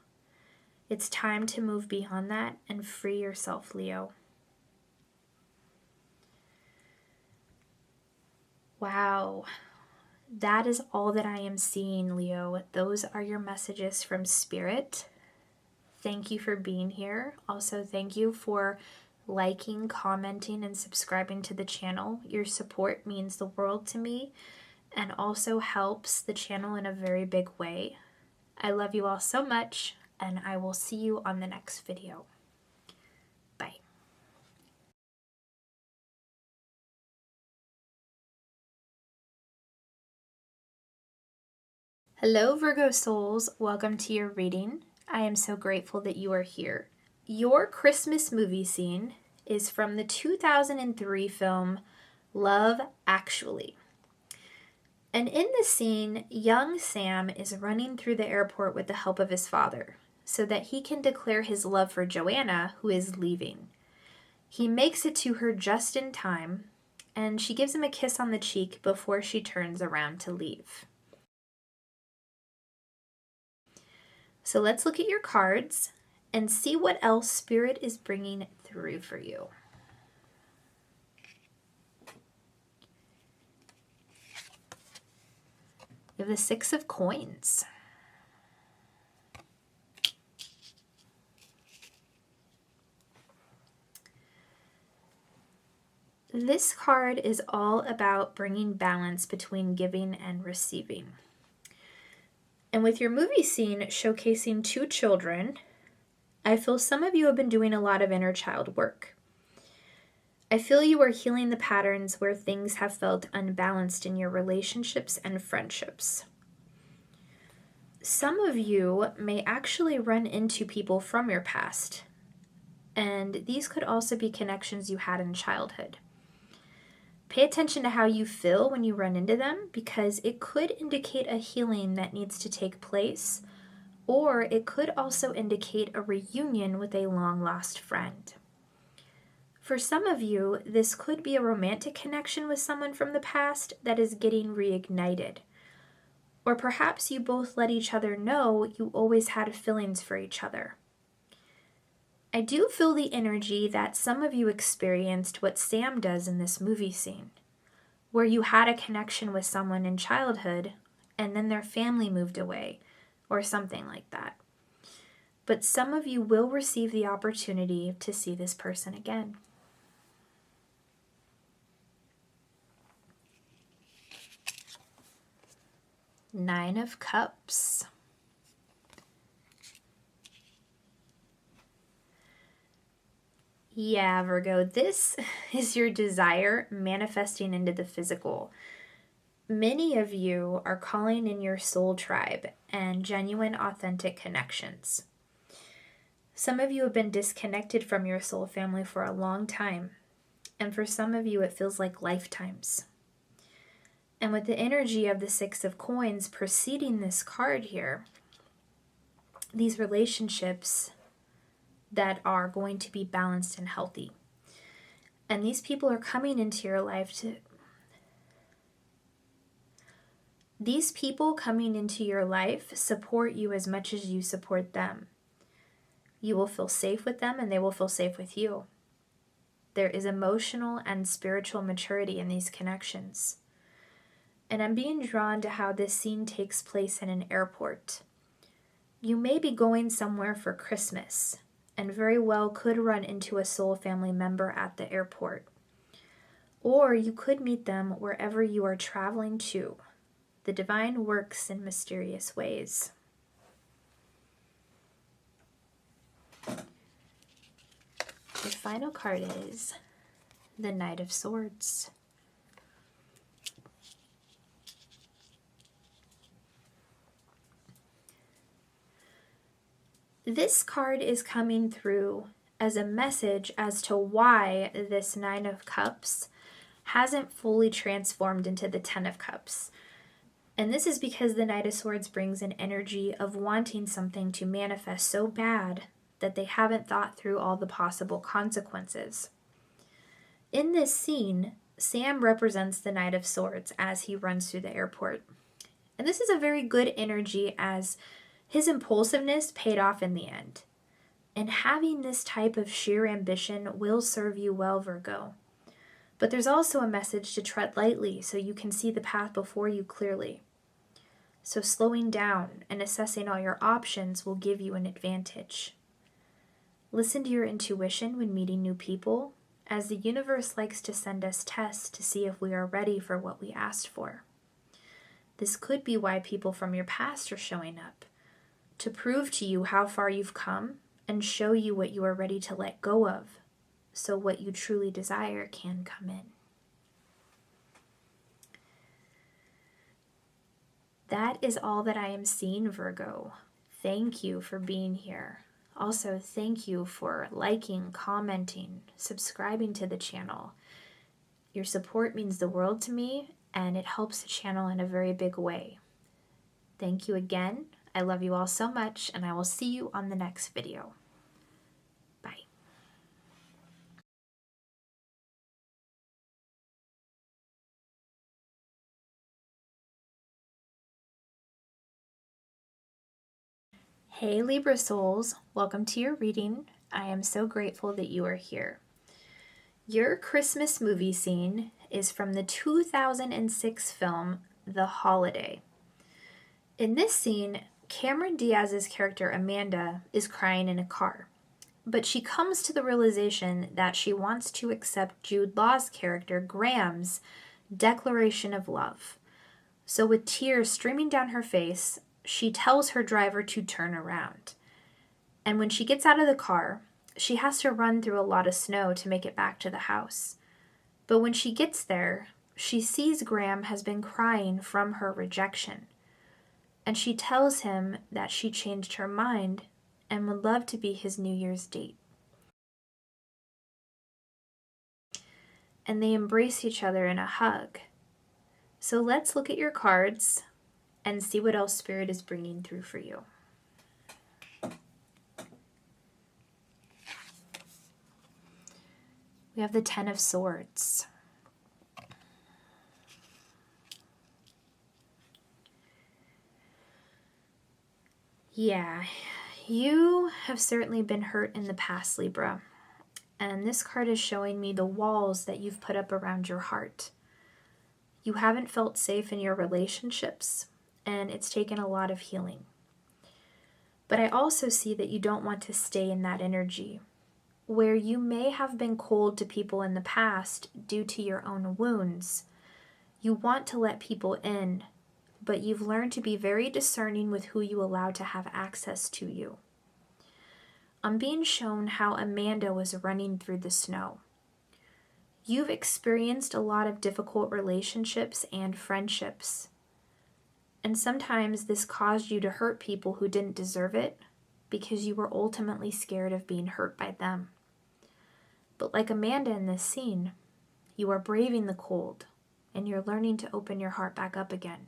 It's time to move beyond that and free yourself, Leo. Wow. That is all that I am seeing, Leo. Those are your messages from Spirit. Thank you for being here. Also, thank you for liking, commenting, and subscribing to the channel. Your support means the world to me and also helps the channel in a very big way. I love you all so much, and I will see you on the next video. Bye. Hello, Virgo souls. Welcome to your reading. I am so grateful that you are here. Your Christmas movie scene is from the 2003 film Love Actually. And in the scene, young Sam is running through the airport with the help of his father so that he can declare his love for Joanna, who is leaving. He makes it to her just in time, and she gives him a kiss on the cheek before she turns around to leave. So let's look at your cards and see what else Spirit is bringing through for you. We have the Six of Coins. This card is all about bringing balance between giving and receiving. And with your movie scene showcasing two children, I feel some of you have been doing a lot of inner child work. I feel you are healing the patterns where things have felt unbalanced in your relationships and friendships. Some of you may actually run into people from your past, and these could also be connections you had in childhood. Pay attention to how you feel when you run into them, because it could indicate a healing that needs to take place, or it could also indicate a reunion with a long-lost friend. For some of you, this could be a romantic connection with someone from the past that is getting reignited. Or perhaps you both let each other know you always had feelings for each other. I do feel the energy that some of you experienced what Sam does in this movie scene, where you had a connection with someone in childhood and then their family moved away, or something like that. But some of you will receive the opportunity to see this person again. Nine of Cups. Yeah, Virgo, this is your desire manifesting into the physical. Many of you are calling in your soul tribe and genuine, authentic connections. Some of you have been disconnected from your soul family for a long time, and for some of you it feels like lifetimes. And with the energy of the Six of Coins preceding this card here, these relationships that are going to be balanced and healthy. And these people are coming into your life to... These people coming into your life support you as much as you support them. You will feel safe with them and they will feel safe with you. There is emotional and spiritual maturity in these connections. And I'm being drawn to how this scene takes place in an airport. You may be going somewhere for Christmas, and very well could run into a soul family member at the airport. Or you could meet them wherever you are traveling to. The divine works in mysterious ways. The final card is the Knight of Swords. This card is coming through as a message as to why this Nine of Cups hasn't fully transformed into the Ten of Cups. And this is because the Knight of Swords brings an energy of wanting something to manifest so bad that they haven't thought through all the possible consequences. In this scene, Sam represents the Knight of Swords as he runs through the airport. And this is a very good energy as his impulsiveness paid off in the end. And having this type of sheer ambition will serve you well, Virgo. But there's also a message to tread lightly so you can see the path before you clearly. So slowing down and assessing all your options will give you an advantage. Listen to your intuition when meeting new people, as the universe likes to send us tests to see if we are ready for what we asked for. This could be why people from your past are showing up, to prove to you how far you've come and show you what you are ready to let go of, so what you truly desire can come in. That is all that I am seeing, Virgo. Thank you for being here. Also, thank you for liking, commenting, subscribing to the channel. Your support means the world to me, and it helps the channel in a very big way. Thank you again. I love you all so much, and I will see you on the next video. Bye. Hey Libra souls, welcome to your reading. I am so grateful that you are here. Your Christmas movie scene is from the 2006 film The Holiday. In this scene, Cameron Diaz's character Amanda is crying in a car, but she comes to the realization that she wants to accept Jude Law's character Graham's declaration of love. So with tears streaming down her face, she tells her driver to turn around. And when she gets out of the car, she has to run through a lot of snow to make it back to the house. But when she gets there, she sees Graham has been crying from her rejection. And she tells him that she changed her mind and would love to be his New Year's date. And they embrace each other in a hug. So let's look at your cards and see what else Spirit is bringing through for you. We have the Ten of Swords. Yeah, you have certainly been hurt in the past, Libra. And this card is showing me the walls that you've put up around your heart. You haven't felt safe in your relationships, and it's taken a lot of healing. But I also see that you don't want to stay in that energy, where you may have been cold to people in the past due to your own wounds. You want to let people in, but you've learned to be very discerning with who you allow to have access to you. I'm being shown how Amanda was running through the snow. You've experienced a lot of difficult relationships and friendships. And sometimes this caused you to hurt people who didn't deserve it because you were ultimately scared of being hurt by them. But like Amanda in this scene, you are braving the cold and you're learning to open your heart back up again.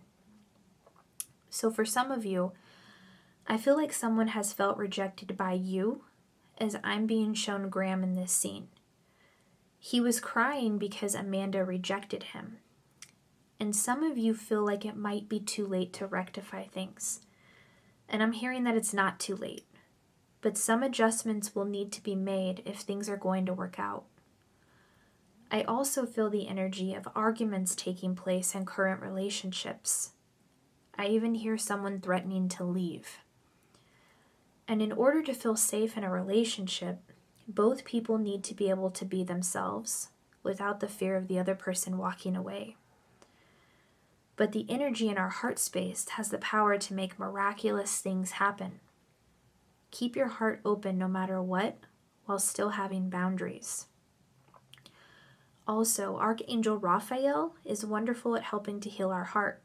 So for some of you, I feel like someone has felt rejected by you as I'm being shown Graham in this scene. He was crying because Amanda rejected him. And some of you feel like it might be too late to rectify things. And I'm hearing that it's not too late. But some adjustments will need to be made if things are going to work out. I also feel the energy of arguments taking place in current relationships. I even hear someone threatening to leave. And in order to feel safe in a relationship, both people need to be able to be themselves without the fear of the other person walking away. But the energy in our heart space has the power to make miraculous things happen. Keep your heart open no matter what, while still having boundaries. Also, Archangel Raphael is wonderful at helping to heal our heart.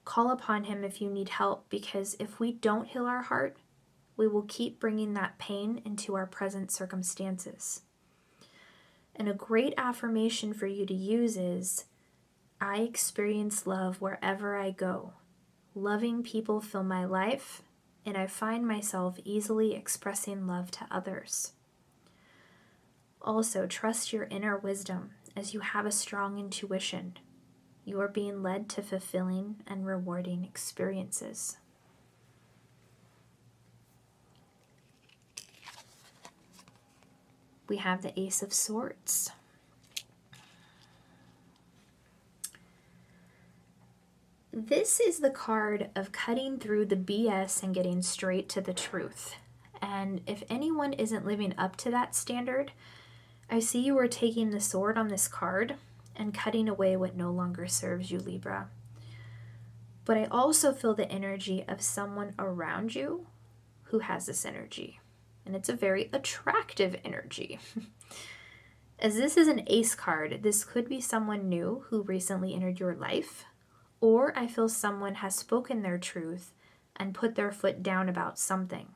Call upon him if you need help, because if we don't heal our heart, we will keep bringing that pain into our present circumstances. And a great affirmation for you to use is, I experience love wherever I go. Loving people fill my life, and I find myself easily expressing love to others. Also, trust your inner wisdom as you have a strong intuition. You are being led to fulfilling and rewarding experiences. We have the Ace of Swords. This is the card of cutting through the BS and getting straight to the truth. And if anyone isn't living up to that standard, I see you are taking the sword on this card and cutting away what no longer serves you, Libra. But I also feel the energy of someone around you who has this energy. And it's a very attractive energy. As this is an ace card, this could be someone new who recently entered your life, or I feel someone has spoken their truth and put their foot down about something.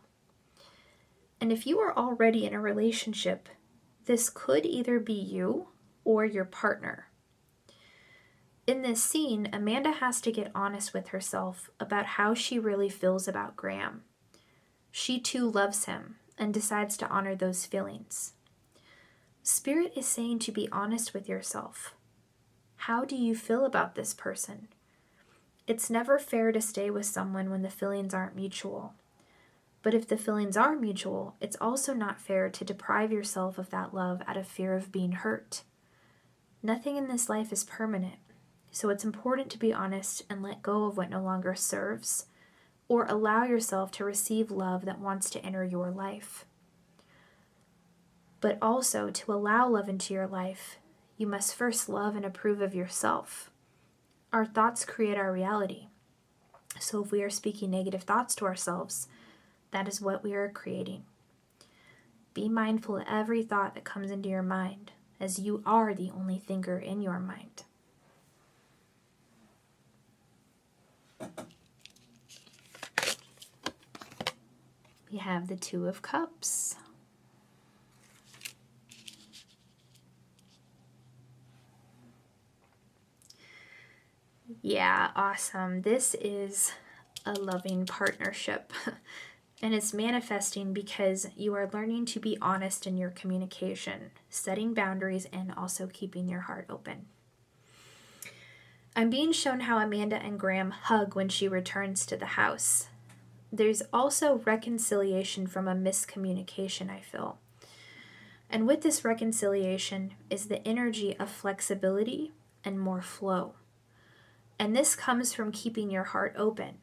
And if you are already in a relationship, this could either be you or your partner. In this scene, Amanda has to get honest with herself about how she really feels about Graham. She too loves him and decides to honor those feelings. Spirit is saying to be honest with yourself. How do you feel about this person? It's never fair to stay with someone when the feelings aren't mutual. But if the feelings are mutual, it's also not fair to deprive yourself of that love out of fear of being hurt. Nothing in this life is permanent, so it's important to be honest and let go of what no longer serves, or allow yourself to receive love that wants to enter your life. But also, to allow love into your life, you must first love and approve of yourself. Our thoughts create our reality. So if we are speaking negative thoughts to ourselves, that is what we are creating. Be mindful of every thought that comes into your mind, as you are the only thinker in your mind. We have the Two of Cups. Yeah, awesome. This is a loving partnership. And it's manifesting because you are learning to be honest in your communication, setting boundaries, and also keeping your heart open. I'm being shown how Amanda and Graham hug when she returns to the house. There's also reconciliation from a miscommunication, I feel. And with this reconciliation is the energy of flexibility and more flow. And this comes from keeping your heart open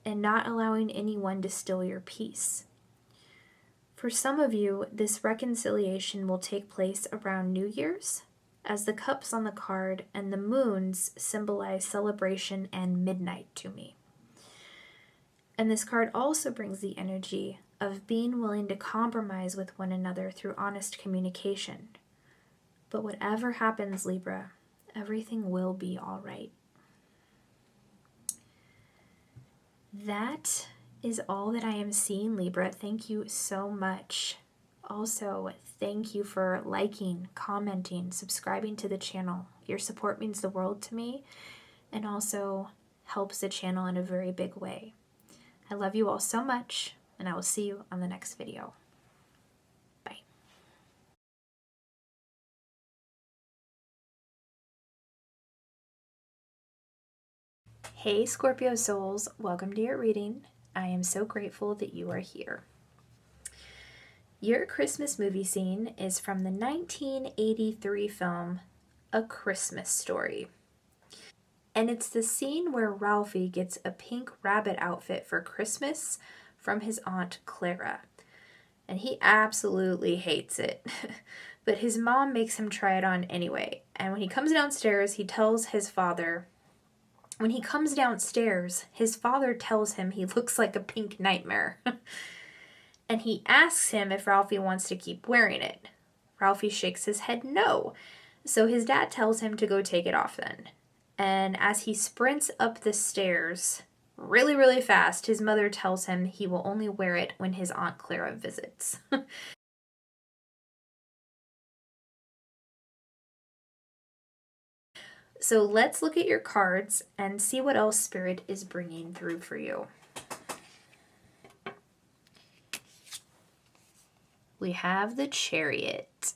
and not allowing anyone to steal your peace. For some of you, this reconciliation will take place around New Year's, as the cups on the card and the moons symbolize celebration and midnight to me. And this card also brings the energy of being willing to compromise with one another through honest communication. But whatever happens, Libra, everything will be all right. That is all that I am seeing, Libra. Thank you so much. Also, thank you for liking, commenting, subscribing to the channel. Your support means the world to me and also helps the channel in a very big way. I love you all so much, and I will see you on the next video. Bye. Hey Scorpio souls, welcome to your reading. I am so grateful that you are here. Your Christmas movie scene is from the 1983 film A Christmas Story. And it's the scene where Ralphie gets a pink rabbit outfit for Christmas from his Aunt Clara. And he absolutely hates it. But his mom makes him try it on anyway. And when he comes downstairs, his father tells him he looks like a pink nightmare. And he asks him if Ralphie wants to keep wearing it. Ralphie shakes his head no. So his dad tells him to go take it off then. And as he sprints up the stairs really, really fast, his mother tells him he will only wear it when his Aunt Clara visits. So let's look at your cards and see what else Spirit is bringing through for you. We have the Chariot.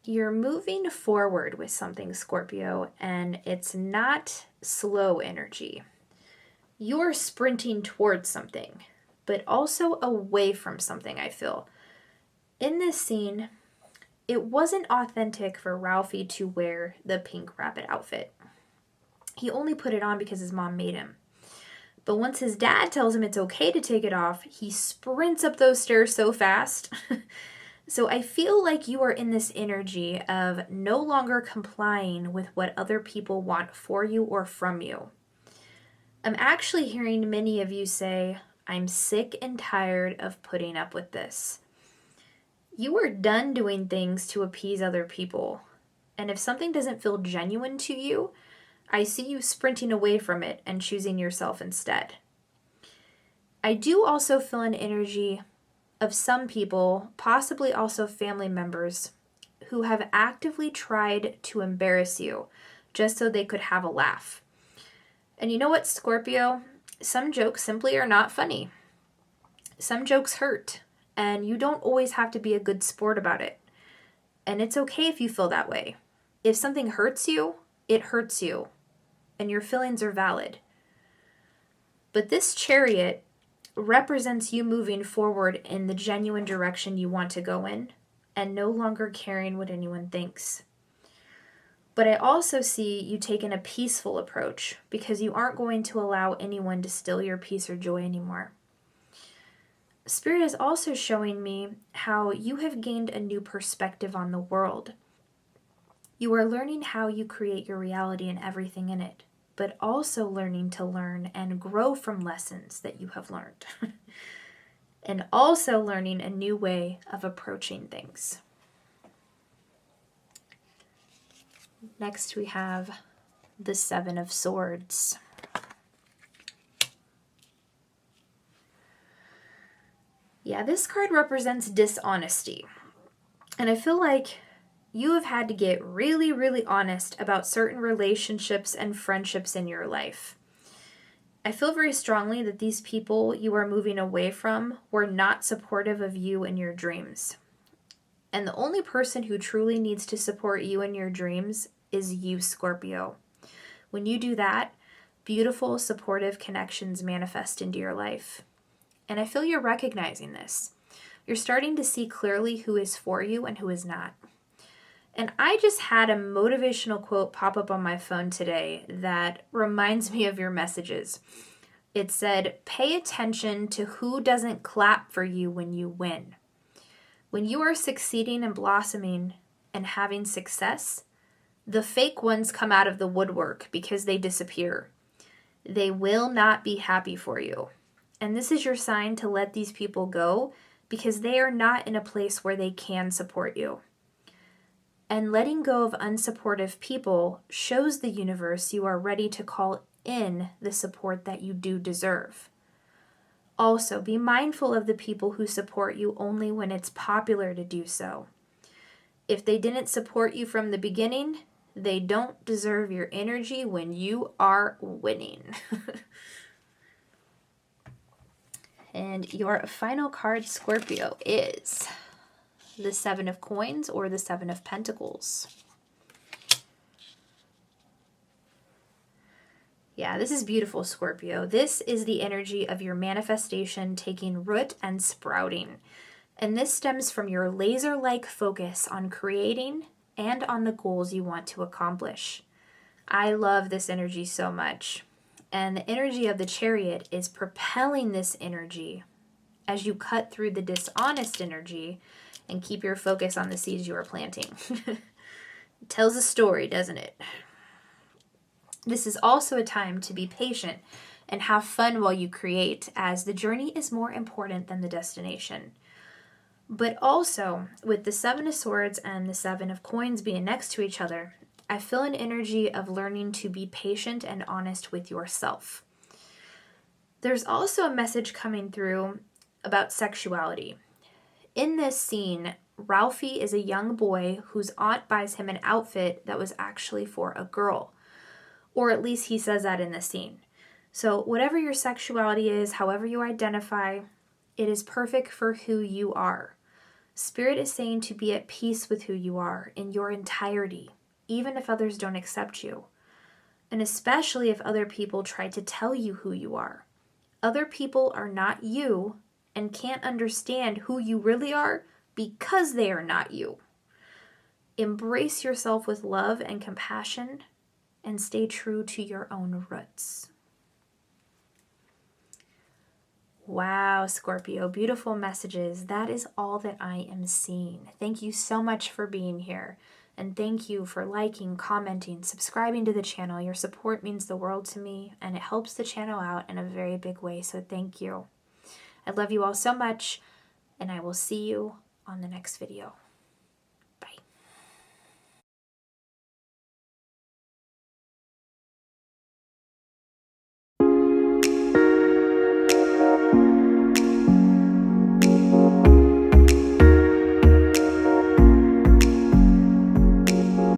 You're moving forward with something, Scorpio, and it's not slow energy. You're sprinting towards something, but also away from something, I feel. In this scene, it wasn't authentic for Ralphie to wear the pink rabbit outfit. He only put it on because his mom made him. But once his dad tells him it's okay to take it off, he sprints up those stairs so fast. So I feel like you are in this energy of no longer complying with what other people want for you or from you. I'm actually hearing many of you say, I'm sick and tired of putting up with this. You are done doing things to appease other people. And if something doesn't feel genuine to you, I see you sprinting away from it and choosing yourself instead. I do also feel an energy of some people, possibly also family members, who have actively tried to embarrass you just so they could have a laugh. And you know what, Scorpio? Some jokes simply are not funny. Some jokes hurt, and you don't always have to be a good sport about it. And it's okay if you feel that way. If something hurts you, it hurts you, and your feelings are valid. But this Chariot represents you moving forward in the genuine direction you want to go in and no longer caring what anyone thinks. But I also see you taking a peaceful approach because you aren't going to allow anyone to steal your peace or joy anymore. Spirit is also showing me how you have gained a new perspective on the world. You are learning how you create your reality and everything in it, but also learning to learn and grow from lessons that you have learned. And also learning a new way of approaching things. Next we have the Seven of Swords. Yeah, this card represents dishonesty. And I feel like you have had to get really, really honest about certain relationships and friendships in your life. I feel very strongly that these people you are moving away from were not supportive of you and your dreams. And the only person who truly needs to support you and your dreams is you, Scorpio. When you do that, beautiful, supportive connections manifest into your life. And I feel you're recognizing this. You're starting to see clearly who is for you and who is not. And I just had a motivational quote pop up on my phone today that reminds me of your messages. It said, pay attention to who doesn't clap for you when you win. When you are succeeding and blossoming and having success, the fake ones come out of the woodwork because they disappear. They will not be happy for you. And this is your sign to let these people go because they are not in a place where they can support you. And letting go of unsupportive people shows the universe you are ready to call in the support that you do deserve. Also, be mindful of the people who support you only when it's popular to do so. If they didn't support you from the beginning, they don't deserve your energy when you are winning. And your final card, Scorpio, is the Seven of Coins or the Seven of Pentacles. Yeah, this is beautiful, Scorpio. This is the energy of your manifestation taking root and sprouting. And this stems from your laser-like focus on creating and on the goals you want to accomplish. I love this energy so much. And the energy of the Chariot is propelling this energy as you cut through the dishonest energy and keep your focus on the seeds you are planting. It tells a story, doesn't it? This is also a time to be patient and have fun while you create, as the journey is more important than the destination. But also, with the Seven of Swords and the Seven of Coins being next to each other, I feel an energy of learning to be patient and honest with yourself. There's also a message coming through about sexuality. In this scene, Ralphie is a young boy whose aunt buys him an outfit that was actually for a girl. Or at least he says that in the scene. So whatever your sexuality is, however you identify, it is perfect for who you are. Spirit is saying to be at peace with who you are in your entirety, even if others don't accept you. And especially if other people try to tell you who you are. Other people are not you and can't understand who you really are because they are not you. Embrace yourself with love and compassion and stay true to your own roots. Wow, Scorpio, beautiful messages. That is all that I am seeing. Thank you so much for being here. And thank you for liking, commenting, subscribing to the channel. Your support means the world to me, and it helps the channel out in a very big way, so thank you. I love you all so much, and I will see you on the next video.